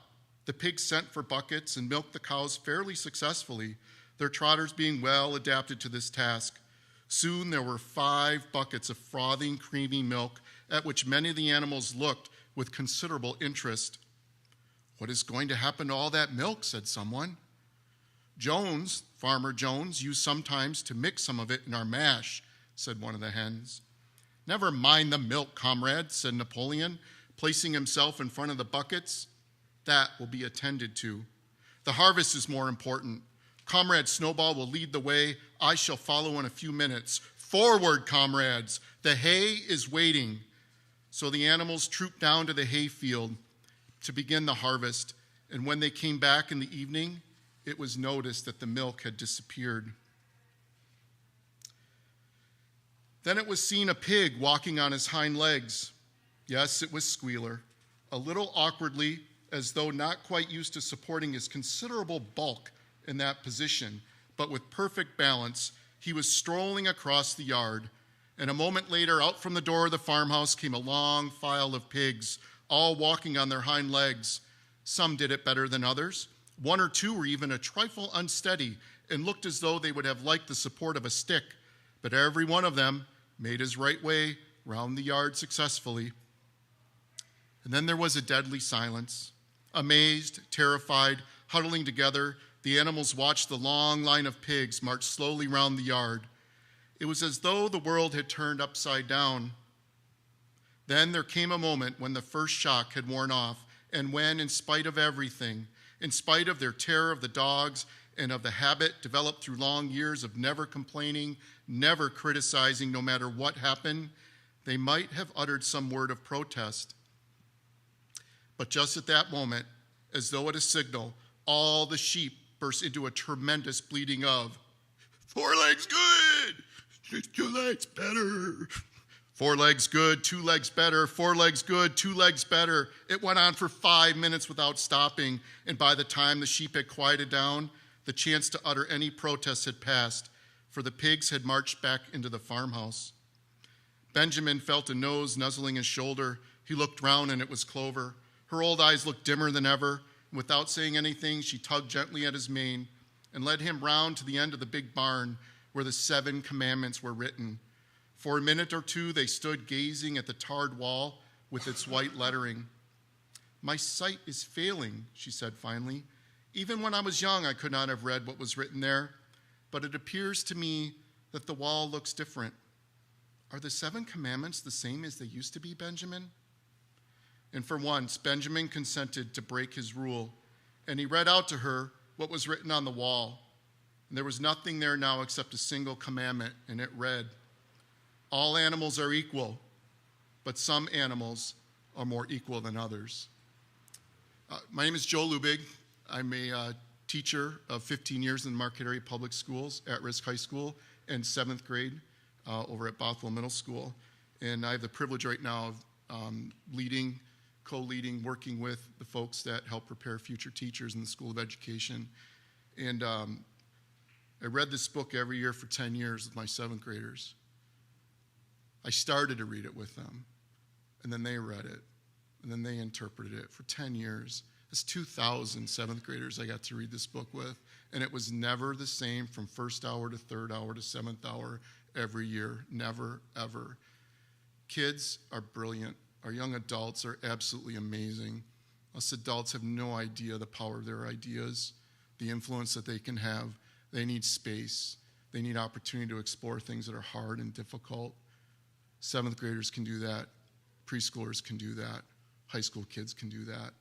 the pigs sent for buckets and milked the cows fairly successfully, their trotters being well adapted to this task. Soon there were 5 buckets of frothing, creamy milk, at which many of the animals looked with considerable interest. "What is going to happen to all that milk?" said someone. "Jones, Farmer Jones, used sometimes to mix some of it in our mash," said one of the hens. "Never mind the milk, comrade," said Napoleon, placing himself in front of the buckets. "That will be attended to. The harvest is more important. Comrade Snowball will lead the way. I shall follow in a few minutes. Forward, comrades! The hay is waiting." So the animals trooped down to the hayfield to begin the harvest, and when they came back in the evening, it was noticed that the milk had disappeared. Then it was seen a pig walking on his hind legs. Yes, it was Squealer. A little awkwardly, as though not quite used to supporting his considerable bulk in that position, but with perfect balance, he was strolling across the yard, and a moment later, out from the door of the farmhouse came a long file of pigs, all walking on their hind legs. Some did it better than others. One or two were even a trifle unsteady and looked as though they would have liked the support of a stick, but every one of them made his right way round the yard successfully. And then there was a deadly silence. Amazed, terrified, huddling together, the animals watched the long line of pigs march slowly round the yard. It was as though the world had turned upside down. Then there came a moment when the first shock had worn off, and when, in spite of everything, in spite of their terror of the dogs and of the habit developed through long years of never complaining, never criticizing, no matter what happened, they might have uttered some word of protest. But just at that moment, as though at a signal, all the sheep burst into a tremendous bleating of, "4 legs good, 2 legs better. 4 legs good, 2 legs better, 4 legs good, 2 legs better." It went on for 5 minutes without stopping, and by the time the sheep had quieted down, the chance to utter any protest had passed, for the pigs had marched back into the farmhouse. Benjamin felt a nose nuzzling his shoulder. He looked round, and it was Clover. Her old eyes looked dimmer than ever, and without saying anything, she tugged gently at his mane and led him round to the end of the big barn where the 7 commandments were written. For a minute or two, they stood gazing at the tarred wall with its white lettering. "My sight is failing," she said finally. "Even when I was young, I could not have read what was written there, but it appears to me that the wall looks different. Are the 7 commandments the same as they used to be, Benjamin?" And for once, Benjamin consented to break his rule, and he read out to her what was written on the wall. And there was nothing there now except a single commandment, and it read, "All animals are equal, but some animals are more equal than others." My name is Joe Lubig. I'm a teacher of 15 years in Marquette Area Public Schools, at-risk high school, and 7th grade over at Bothwell Middle School. And I have the privilege right now of co-leading, working with the folks that help prepare future teachers in the School of Education. And I read this book every year for 10 years with my 7th graders. I started to read it with them, and then they read it, and then they interpreted it for 10 years. It's 2,000 7th graders I got to read this book with, and it was never the same from first hour to third hour to 7th hour every year, never, ever. Kids are brilliant. Our young adults are absolutely amazing. Us adults have no idea the power of their ideas, the influence that they can have. They need space. They need opportunity to explore things that are hard and difficult. 7th graders can do that. Preschoolers can do that. High school kids can do that.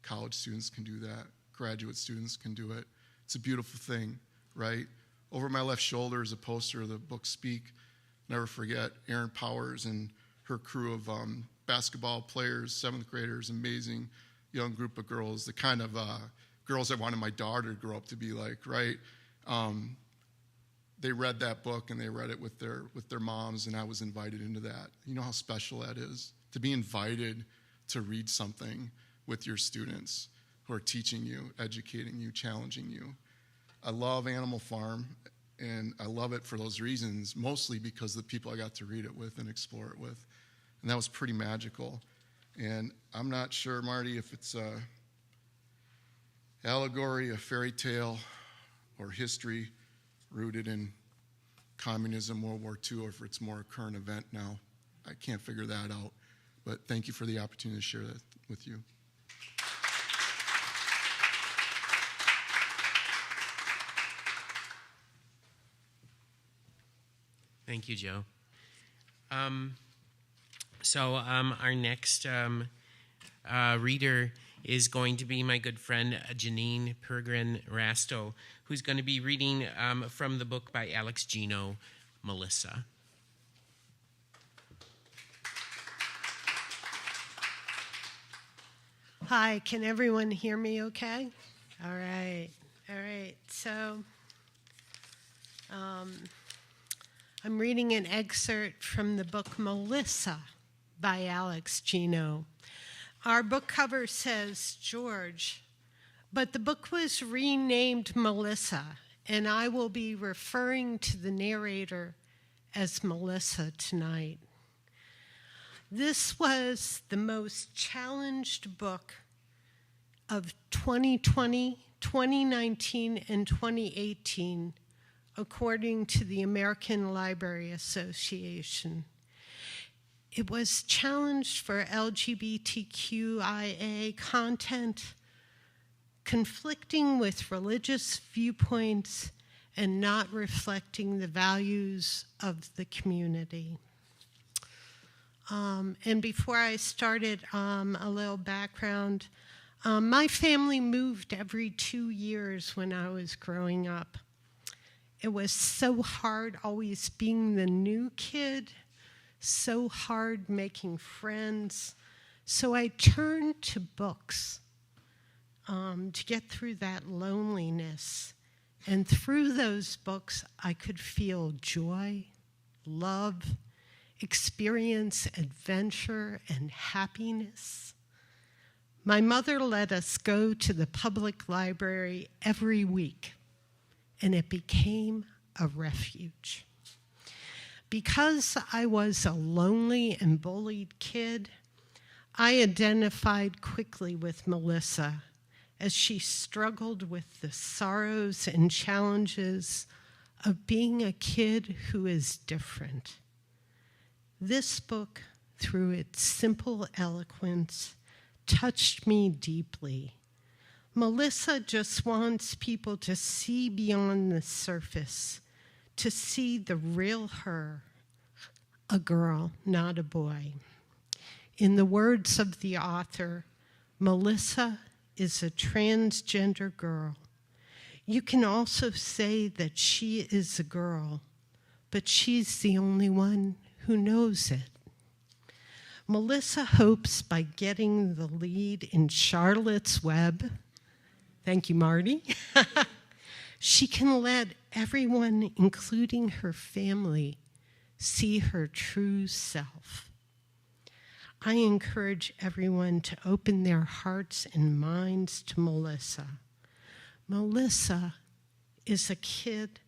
College students can do that. Graduate students can do it. It's a beautiful thing, right? Over my left shoulder is a poster of the book Speak. Never forget Erin Powers and her crew of basketball players, 7th graders, amazing young group of girls, the kind of girls I wanted my daughter to grow up to be like, right? They read that book and they read it with their moms, and I was invited into that. You know how special that is, to be invited to read something with your students who are teaching you, educating you, challenging you. I love Animal Farm, and I love it for those reasons, mostly because of the people I got to read it with and explore it with. And that was pretty magical. And I'm not sure, Marty, if it's a allegory, a fairy tale, or history rooted in communism, World War II, or if it's more a current event now. I can't figure that out. But thank you for the opportunity to share that with you. Thank you, Joe. So our next reader is going to be my good friend Janine Pergrin-Rasto, who's going to be reading from the book by Alex Gino, Melissa. Hi, can everyone hear me okay? All right. So I'm reading an excerpt from the book Melissa by Alex Gino. Our book cover says George, but the book was renamed Melissa, and I will be referring to the narrator as Melissa tonight. This was the most challenged book of 2020, 2019, and 2018, according to the American Library Association. It was challenged for LGBTQIA content, conflicting with religious viewpoints, and not reflecting the values of the community. And before I started, a little background. My family moved every 2 years when I was growing up. It was so hard always being the new kid, so hard making friends. So I turned to books to get through that loneliness. And through those books, I could feel joy, love, experience adventure and happiness. My mother let us go to the public library every week, and it became a refuge. Because I was a lonely and bullied kid, I identified quickly with Melissa as she struggled with the sorrows and challenges of being a kid who is different. This book, through its simple eloquence, touched me deeply. Melissa just wants people to see beyond the surface, to see the real her, a girl, not a boy. In the words of the author, Melissa is a transgender girl. You can also say that she is a girl, but she's the only one who knows it. Melissa hopes by getting the lead in Charlotte's Web, thank you, Marty, she can let everyone, including her family, see her true self. I encourage everyone to open their hearts and minds to Melissa. Melissa is a kid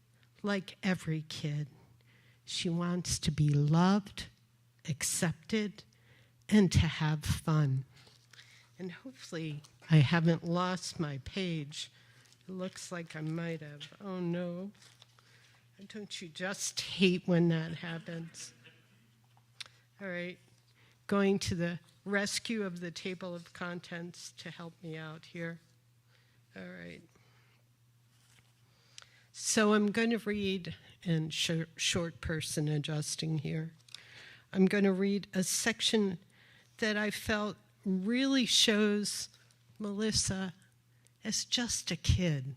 like every kid. She wants to be loved, accepted, and to have fun. And hopefully I haven't lost my page. It looks like I might have. Oh no. Don't you just hate when that happens? All right, going to the rescue of the table of contents to help me out here. All right. So I'm going to read, and short person adjusting here. I'm going to read a section that I felt really shows Melissa as just a kid,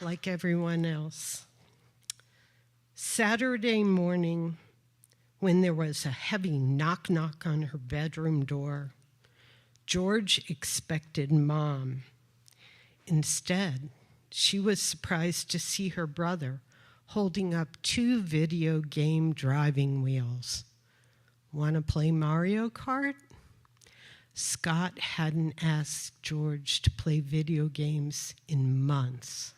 like everyone else. Saturday morning, when there was a heavy knock-knock on her bedroom door, George expected Mom. Instead, she was surprised to see her brother holding up 2 video game driving wheels. Want to play Mario Kart? Scott hadn't asked George to play video games in months.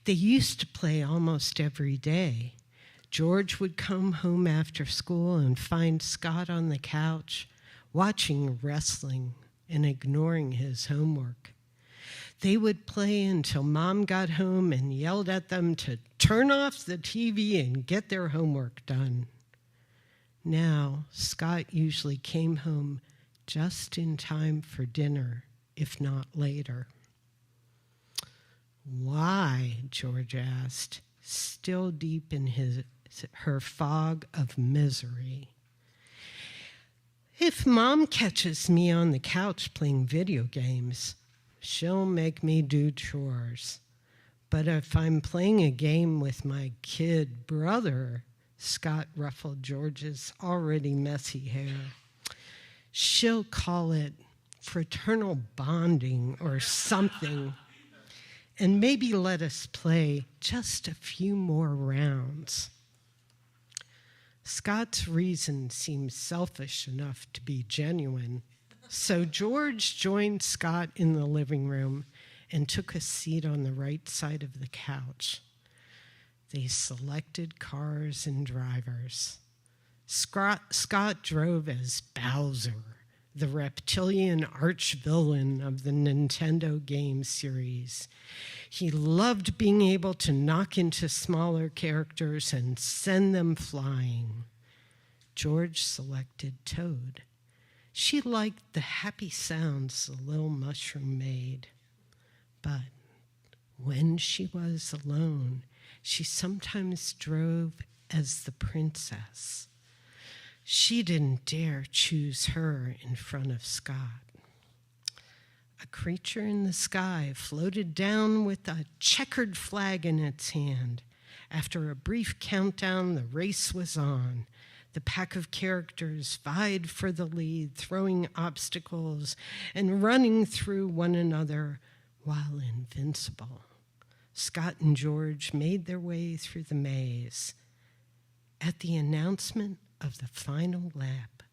They used to play almost every day. George would come home after school and find Scott on the couch, watching wrestling and ignoring his homework. They would play until Mom got home and yelled at them to turn off the TV and get their homework done. Now, Scott usually came home just in time for dinner, if not later. Why? George asked, still deep in her fog of misery. If Mom catches me on the couch playing video games, she'll make me do chores. But if I'm playing a game with my kid brother, Scott ruffled George's already messy hair, she'll call it fraternal bonding or something, and maybe let us play just a few more rounds. Scott's reason seemed selfish enough to be genuine. So George joined Scott in the living room and took a seat on the right side of the couch. They selected cars and drivers. Scott drove as Bowser, the reptilian arch-villain of the Nintendo game series. He loved being able to knock into smaller characters and send them flying. George selected Toad. She liked the happy sounds the little mushroom made. But when she was alone, she sometimes drove as the princess. She didn't dare choose her in front of Scott. A creature in the sky floated down with a checkered flag in its hand. After a brief countdown, the race was on. The pack of characters vied for the lead, throwing obstacles and running through one another while invincible. Scott and George made their way through the maze. At the announcement of the final lap,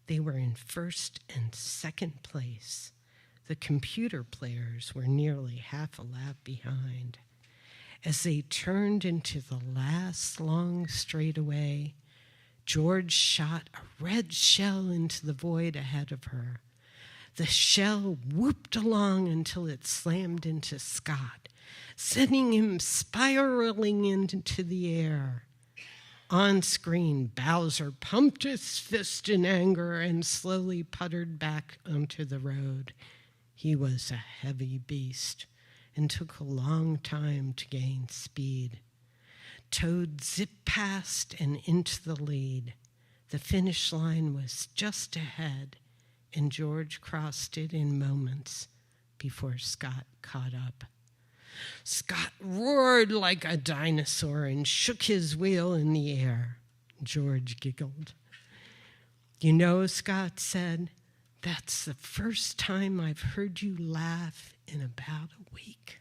they were in first and second place. The computer players were nearly half a lap behind. As they turned into the last long straightaway, George shot a red shell into the void ahead of her. The shell whooped along until it slammed into Scott, sending him spiraling into the air. On screen, Bowser pumped his fist in anger and slowly puttered back onto the road. He was a heavy beast and took a long time to gain speed. Toad zipped past and into the lead. The finish line was just ahead, and George crossed it in moments before Scott caught up. Scott roared like a dinosaur and shook his wheel in the air. George giggled. "You know," Scott said, "that's the first time I've heard you laugh in about a week."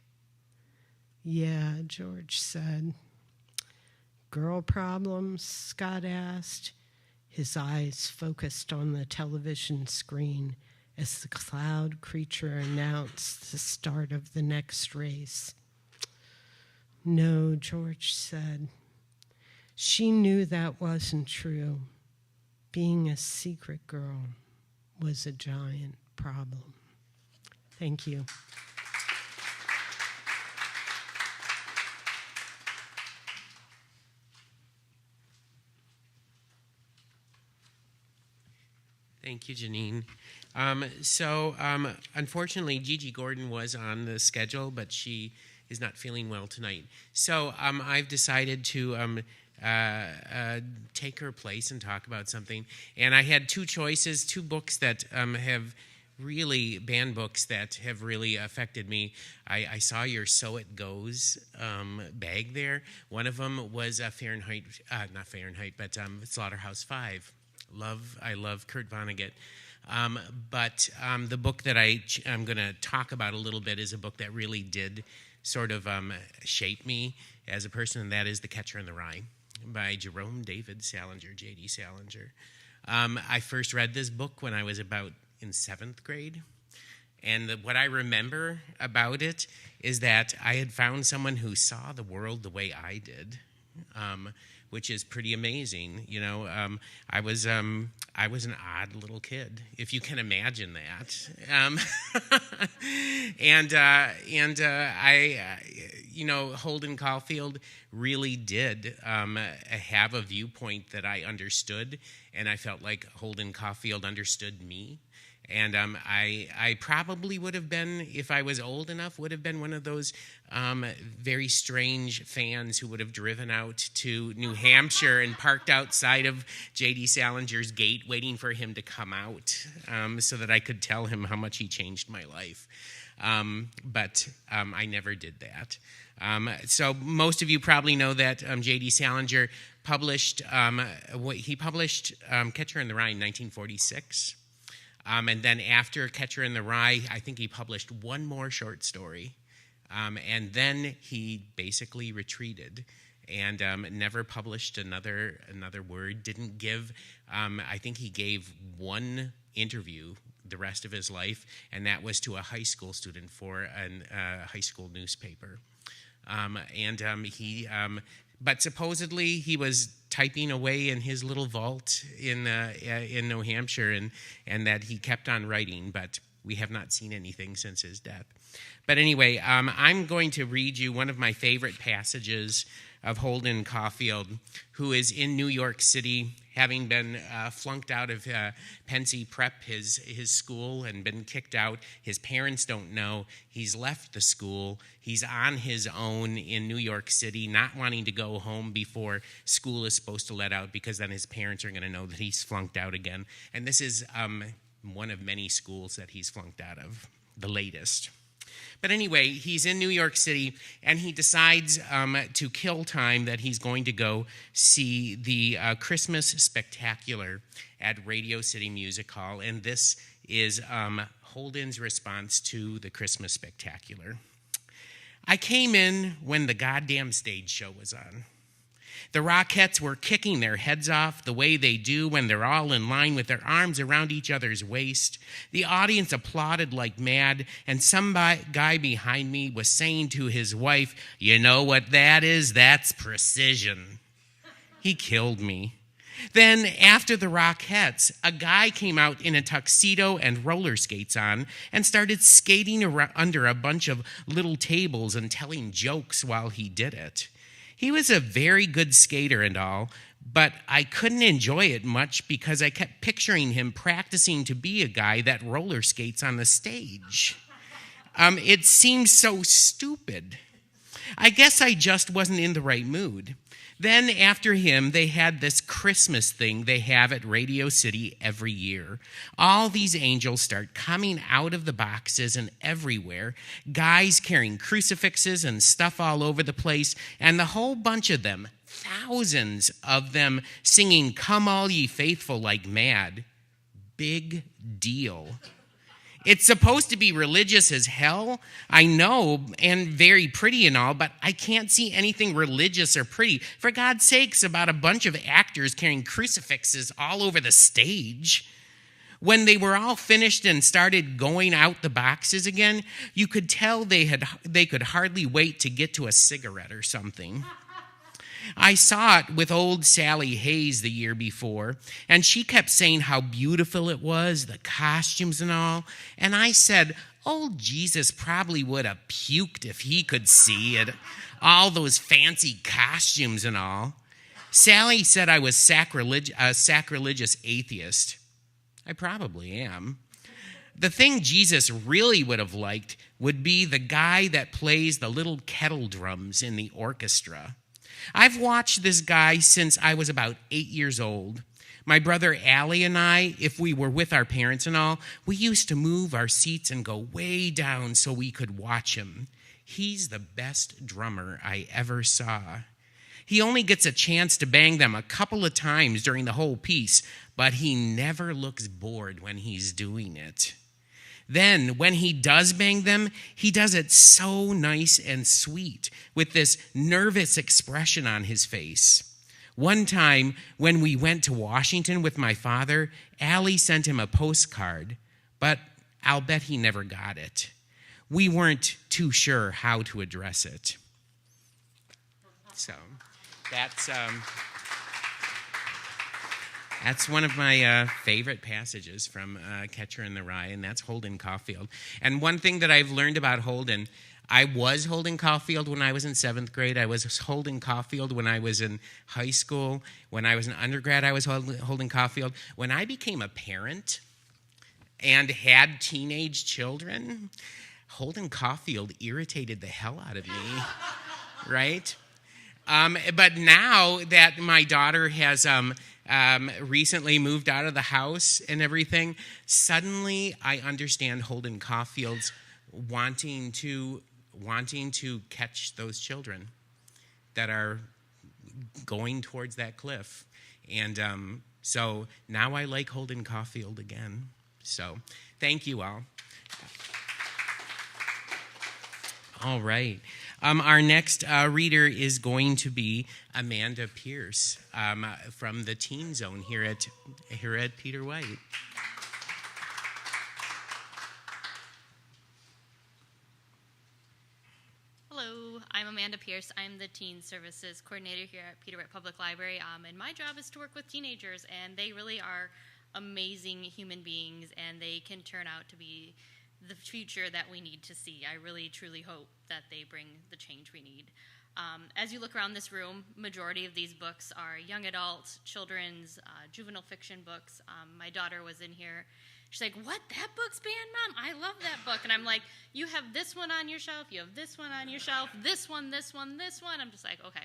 "Yeah," George said. "Girl problems?" Scott asked. His eyes focused on the television screen as the cloud creature announced the start of the next race. "No," George said. She knew that wasn't true. Being a secret girl was a giant problem. Thank you. Thank you, Janine. Unfortunately, Gigi Gordon was on the schedule, but she is not feeling well tonight. So I've decided to take her place and talk about something. And I had two choices, two books that have really, banned books that have really affected me. I saw your So It Goes bag there. One of them was Slaughterhouse 5. I love Kurt Vonnegut. But the book that I'm going to talk about a little bit is a book that really did sort of shape me as a person, and that is The Catcher in the Rye by Jerome David Salinger, J.D. Salinger. I first read this book when I was about in 7th grade. And what I remember about it is that I had found someone who saw the world the way I did. Which is pretty amazing. You know, I was an odd little kid, if you can imagine that. Holden Caulfield really did have a viewpoint that I understood, and I felt like Holden Caulfield understood me. And I probably would have been, if I was old enough, would have been one of those very strange fans who would have driven out to New Hampshire and parked outside of J.D. Salinger's gate waiting for him to come out so that I could tell him how much he changed my life. But I never did that. So most of you probably know that J.D. Salinger published Catcher in the Rye in 1946. And then after Catcher in the Rye, I think he published one more short story. And then he basically retreated and never published another word, didn't give, I think he gave one interview the rest of his life, and that was to a high school student for a high school newspaper. But supposedly he was typing away in his little vault in New Hampshire, and that he kept on writing, but we have not seen anything since his death. But anyway, I'm going to read you one of my favorite passages of Holden Caulfield, who is in New York City, having been flunked out of Pensy Prep, his school, and been kicked out. His parents don't know. He's left the school. He's on his own in New York City, not wanting to go home before school is supposed to let out, because then his parents are going to know that he's flunked out again. And this is one of many schools that he's flunked out of, the latest. But anyway, he's in New York City, and he decides to kill time that he's going to go see the Christmas Spectacular at Radio City Music Hall. And this is Holden's response to the Christmas Spectacular. I came in when the goddamn stage show was on. The Rockettes were kicking their heads off the way they do when they're all in line with their arms around each other's waist. The audience applauded like mad, and some guy behind me was saying to his wife, "You know what that is? That's precision." He killed me. Then, after the Rockettes, a guy came out in a tuxedo and roller skates on and started skating under a bunch of little tables and telling jokes while he did it. He was a very good skater and all, but I couldn't enjoy it much because I kept picturing him practicing to be a guy that roller skates on the stage. It seemed so stupid. I guess I just wasn't in the right mood. Then after him, they had this Christmas thing they have at Radio City every year. All these angels start coming out of the boxes and everywhere, guys carrying crucifixes and stuff all over the place, and the whole bunch of them, thousands of them, singing "Come All Ye Faithful" like mad. Big deal. It's supposed to be religious as hell, I know, and very pretty and all, but I can't see anything religious or pretty, for God's sakes, about a bunch of actors carrying crucifixes all over the stage. When they were all finished and started going out the boxes again, you could tell they could hardly wait to get to a cigarette or something. I saw it with old Sally Hayes the year before, and she kept saying how beautiful it was, the costumes and all, and I said, old Jesus probably would have puked if he could see it, all those fancy costumes and all. Sally said I was a sacrilegious atheist. I probably am. The thing Jesus really would have liked would be the guy that plays the little kettle drums in the orchestra. I've watched this guy since I was about 8 years old. My brother Allie and I, if we were with our parents and all, we used to move our seats and go way down so we could watch him. He's the best drummer I ever saw. He only gets a chance to bang them a couple of times during the whole piece, but he never looks bored when he's doing it. Then, when he does bang them, he does it so nice and sweet, with this nervous expression on his face. One time, when we went to Washington with my father, Allie sent him a postcard, but I'll bet he never got it. We weren't too sure how to address it. So, that's one of my favorite passages from Catcher in the Rye, and that's Holden Caulfield. And one thing that I've learned about Holden, I was Holden Caulfield when I was in 7th grade. I was Holden Caulfield when I was in high school. When I was an undergrad, I was Holden Caulfield. When I became a parent and had teenage children, Holden Caulfield irritated the hell out of me, right? But now that my daughter has recently moved out of the house and everything, suddenly I understand Holden Caulfield's wanting to catch those children that are going towards that cliff. And so now I like Holden Caulfield again. So thank you all. All right. Our next reader is going to be Amanda Pierce from the Teen Zone here at Peter White. Amanda Pierce. I'm the Teen Services Coordinator here at Peter White Public Library, and my job is to work with teenagers, and they really are amazing human beings, and they can turn out to be the future that we need to see. I really, truly hope that they bring the change we need. As you look around this room, majority of these books are young adult, children's, juvenile fiction books. My daughter was in here. She's like, what, that book's banned, Mom? I love that book. And I'm like, you have this one on your shelf, you have this one on your shelf, this one, this one, this one. I'm just like, okay.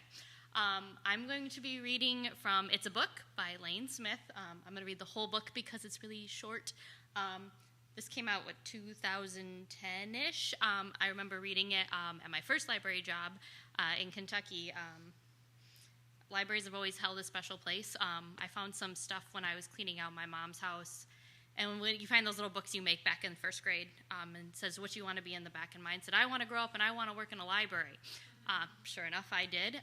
I'm going to be reading from It's a Book by Lane Smith. I'm going to read the whole book because it's really short. This came out, 2010-ish? I remember reading it at my first library job in Kentucky. Libraries have always held a special place. I found some stuff when I was cleaning out my mom's house. And when you find those little books you make back in first grade, and it says what you want to be in the back, and mine said, I want to grow up and I want to work in a library. Sure enough, I did.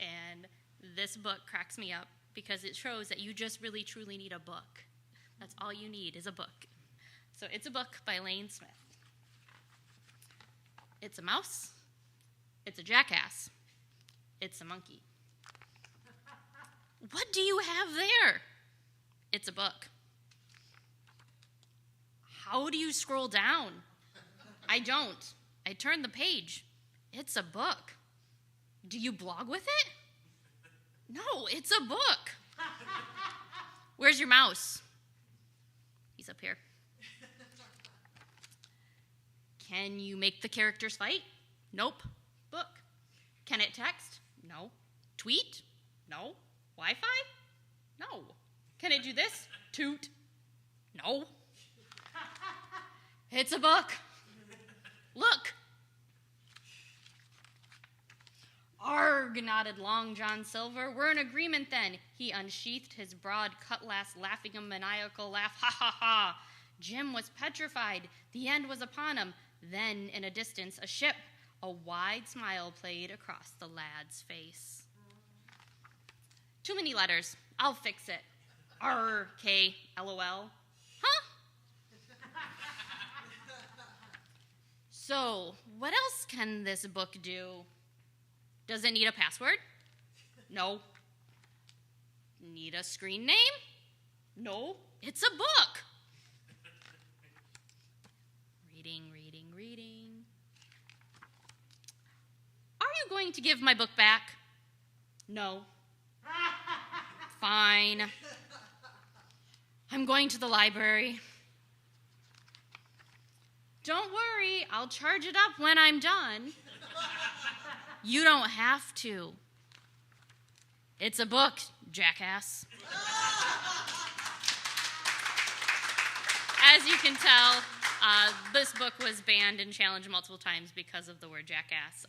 And this book cracks me up because it shows that you just really, truly need a book. That's all you need is a book. So It's a Book by Lane Smith. It's a mouse. It's a jackass. It's a monkey. What do you have there? It's a book. How do you scroll down? I don't. I turn the page. It's a book. Do you blog with it? No, it's a book. Where's your mouse? He's up here. Can you make the characters fight? Nope. Book. Can it text? No. Tweet? No. Wi-Fi? No. Can it do this? Toot? No. It's a book. Look. Arg, nodded Long John Silver. We're in agreement then. He unsheathed his broad cutlass, laughing a maniacal laugh. Ha ha ha. Jim was petrified. The end was upon him. Then, in a distance, a ship. A wide smile played across the lad's face. Too many letters. I'll fix it. R-K, LOL. Huh? So, what else can this book do? Does it need a password? No. Need a screen name? No. It's a book. Reading. Are you going to give my book back? No. Fine. I'm going to the library. Don't worry, I'll charge it up when I'm done. You don't have to. It's a book, jackass. As you can tell, this book was banned and challenged multiple times because of the word jackass.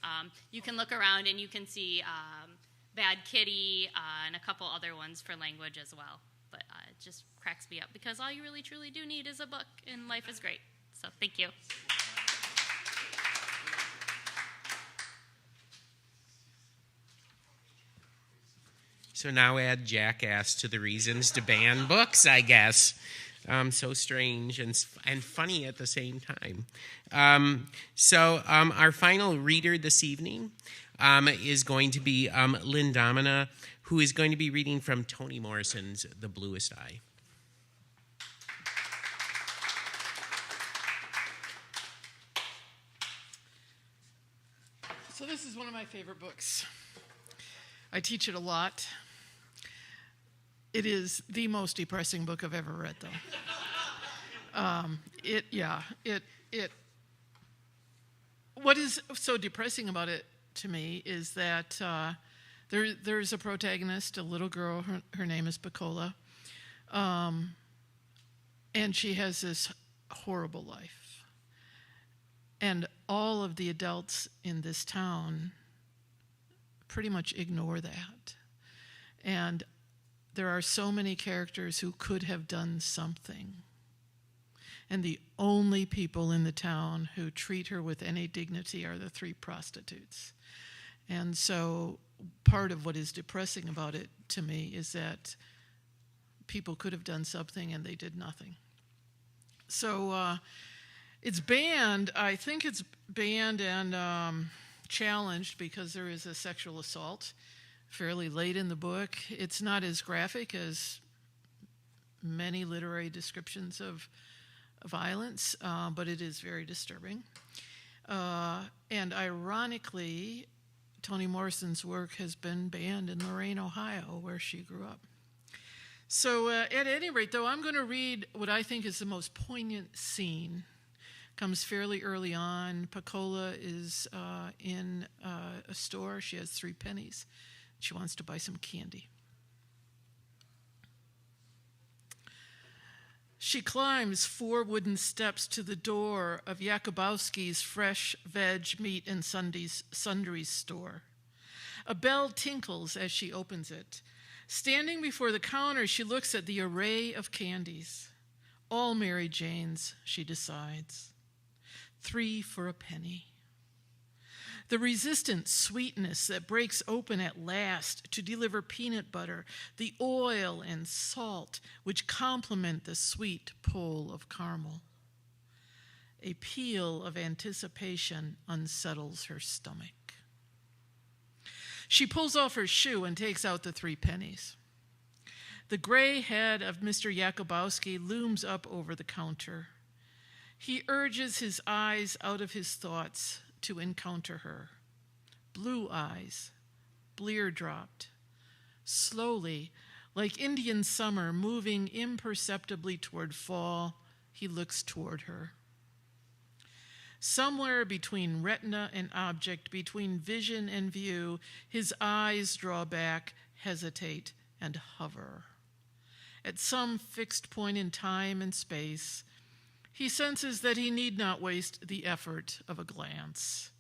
You can look around and you can see Bad Kitty and a couple other ones for language as well. But it just cracks me up because all you really truly do need is a book, and life is great. So thank you. So now add jackass to the reasons to ban books, I guess. So strange and funny at the same time. Our final reader this evening is going to be Lynn Domina, who is going to be reading from Toni Morrison's The Bluest Eye. So this is one of my favorite books. I teach it a lot. It is the most depressing book I've ever read, though. What is so depressing about it to me is that there's a protagonist, a little girl. Her name is Bacola, and she has this horrible life. And all of the adults in this town pretty much ignore that. And there are so many characters who could have done something. And the only people in the town who treat her with any dignity are the 3 prostitutes. And so part of what is depressing about it to me is that people could have done something and they did nothing. So it's banned. I think it's banned and challenged because there is a sexual assault fairly late in the book. It's not as graphic as many literary descriptions of violence, but it is very disturbing. And ironically, Toni Morrison's work has been banned in Lorain, Ohio, where she grew up. So at any rate, though, I'm going to read what I think is the most poignant scene. Comes fairly early on. Pecola is in a store. She has 3 pennies. She wants to buy some candy. She climbs 4 wooden steps to the door of Jakubowski's fresh veg, meat, and sundries store. A bell tinkles as she opens it. Standing before the counter, she looks at the array of candies. All Mary Janes, she decides. 3 for a penny. The resistant sweetness that breaks open at last to deliver peanut butter, the oil and salt which complement the sweet pull of caramel. A peal of anticipation unsettles her stomach. She pulls off her shoe and takes out the 3 pennies. The gray head of Mr. Jakubowski looms up over the counter. He urges his eyes out of his thoughts to encounter her. Blue eyes, blear dropped. Slowly, like Indian summer moving imperceptibly toward fall, he looks toward her. Somewhere between retina and object, between vision and view, his eyes draw back, hesitate, and hover. At some fixed point in time and space, he senses that he need not waste the effort of a glance.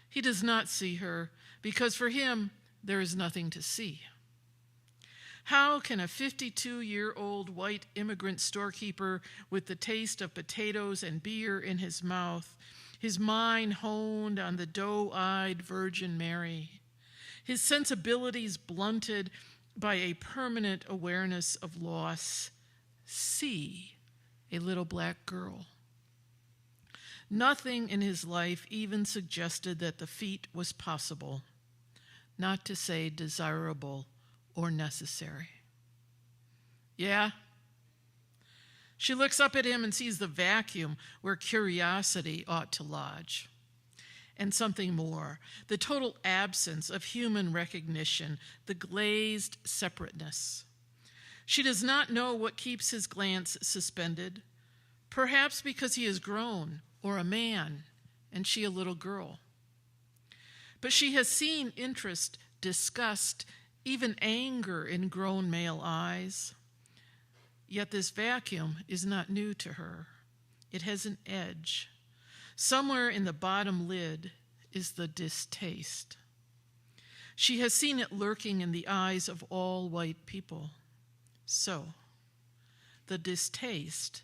He does not see her, because for him, there is nothing to see. How can a 52-year-old white immigrant storekeeper with the taste of potatoes and beer in his mouth, his mind honed on the doe-eyed Virgin Mary, his sensibilities blunted by a permanent awareness of loss, see a little black girl? Nothing in his life even suggested that the feat was possible, not to say desirable or necessary. Yeah? She looks up at him and sees the vacuum where curiosity ought to lodge. And something more, the total absence of human recognition, the glazed separateness. She does not know what keeps his glance suspended, perhaps because he is grown, or a man, and she a little girl. But she has seen interest, disgust, even anger in grown male eyes. Yet this vacuum is not new to her. It has an edge. Somewhere in the bottom lid is the distaste. She has seen it lurking in the eyes of all white people. So, the distaste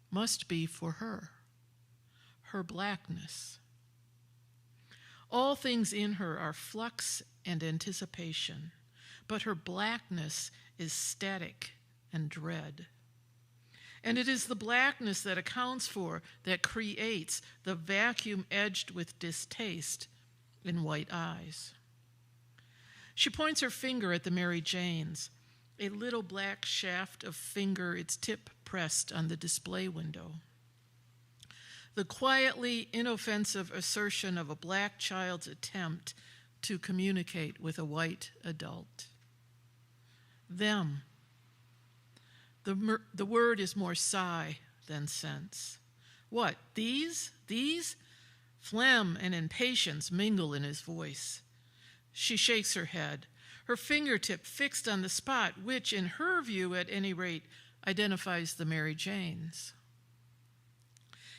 must be for her blackness. All things in her are flux and anticipation, but her blackness is static and dread. And it is the blackness that accounts for, that creates the vacuum edged with distaste in white eyes. She points her finger at the Mary Janes, a little black shaft of finger, its tip pressed on the display window. The quietly inoffensive assertion of a black child's attempt to communicate with a white adult. Them. The word is more sigh than sense. What, these? Phlegm and impatience mingle in his voice. She shakes her head, her fingertip fixed on the spot which, in her view at any rate, identifies the Mary Janes.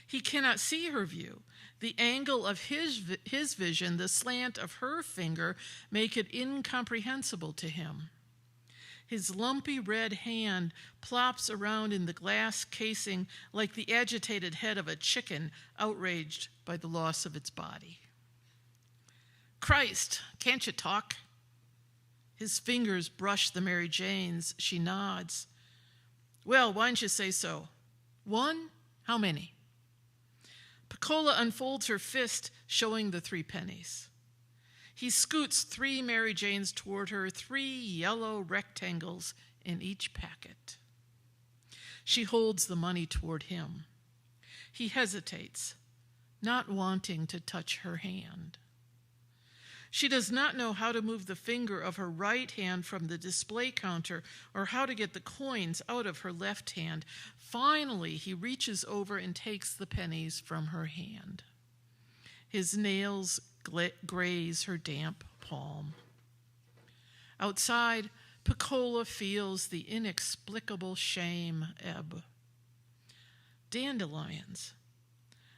He cannot see her view. The angle of his vision, the slant of her finger, make it incomprehensible to him. His lumpy red hand plops around in the glass casing like the agitated head of a chicken outraged by the loss of its body. Christ, can't you talk? His fingers brush the Mary Janes. She nods. Well, why don't you say so? 1? How many? Pecola unfolds her fist, showing the 3 pennies. He scoots 3 Mary Janes toward her, 3 yellow rectangles in each packet. She holds the money toward him. He hesitates, not wanting to touch her hand. She does not know how to move the finger of her right hand from the display counter or how to get the coins out of her left hand. Finally, he reaches over and takes the pennies from her hand. His nails graze her damp palm. Outside, Piccola feels the inexplicable shame ebb. Dandelions.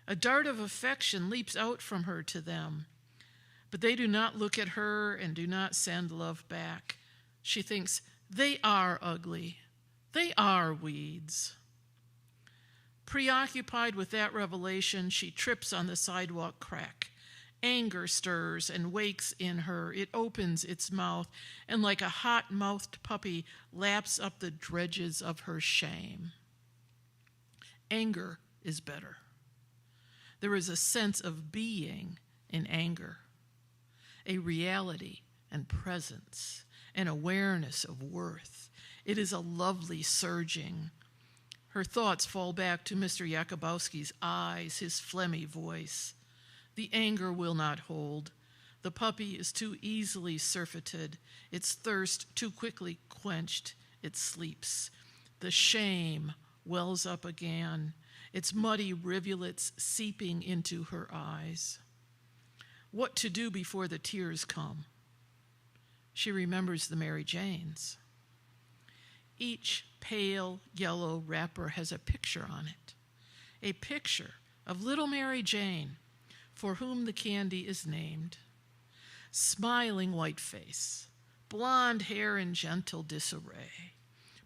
A dart of affection leaps out from her to them, but they do not look at her and do not send love back. She thinks, they are ugly. They are weeds. Preoccupied with that revelation, she trips on the sidewalk crack. Anger stirs and wakes in her. It opens its mouth and, like a hot-mouthed puppy, laps up the dredges of her shame. Anger is better. There is a sense of being in anger, a reality and presence, an awareness of worth. It is a lovely surging. Her thoughts fall back to Mr. Jakubowski's eyes, his phlegmy voice. The anger will not hold. The puppy is too easily surfeited, its thirst too quickly quenched. It sleeps. The shame wells up again, its muddy rivulets seeping into her eyes. What to do before the tears come? She remembers the Mary Janes. Each pale yellow wrapper has a picture on it, a picture of little Mary Jane, for whom the candy is named. Smiling white face, blonde hair in gentle disarray,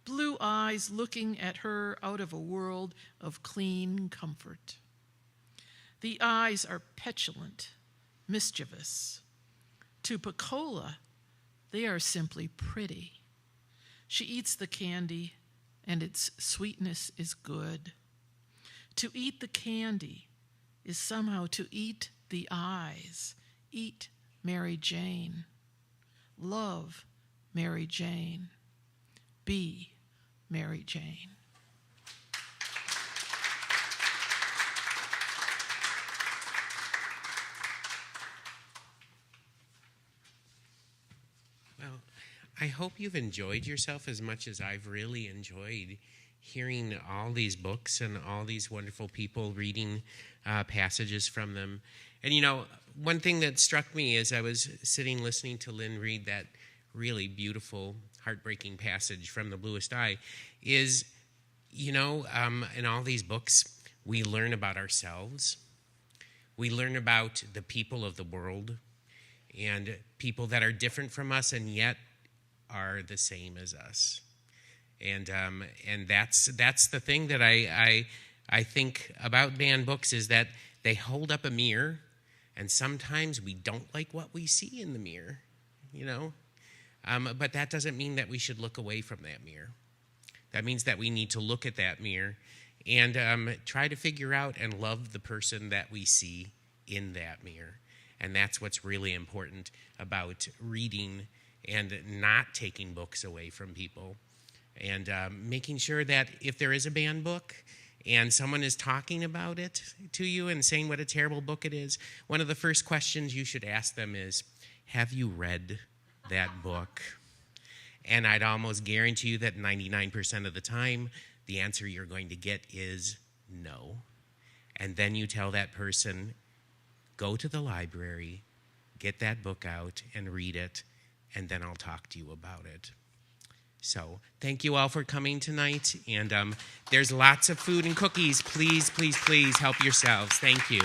blue eyes looking at her out of a world of clean comfort. The eyes are petulant, mischievous. To Piccola, they are simply pretty. She eats the candy, and its sweetness is good. To eat the candy is somehow to eat the eyes, eat Mary Jane, love Mary Jane, be Mary Jane. Well, I hope you've enjoyed yourself as much as I've really enjoyed hearing all these books and all these wonderful people reading passages from them. And, you know, one thing that struck me as I was sitting listening to Lynn read that really beautiful, heartbreaking passage from The Bluest Eye is, you know, in all these books, we learn about ourselves. We learn about the people of the world and people that are different from us and yet are the same as us. And that's the thing that I think about banned books is that they hold up a mirror, and sometimes we don't like what we see in the mirror, you know. But that doesn't mean that we should look away from that mirror. That means that we need to look at that mirror and try to figure out and love the person that we see in that mirror. And that's what's really important about reading and not taking books away from people. And making sure that if there is a banned book and someone is talking about it to you and saying what a terrible book it is, one of the first questions you should ask them is, have you read that book? And I'd almost guarantee you that 99% of the time, the answer you're going to get is no. And then you tell that person, go to the library, get that book out and read it, and then I'll talk to you about it. So thank you all for coming tonight. And there's lots of food and cookies. Please, please, please help yourselves. Thank you.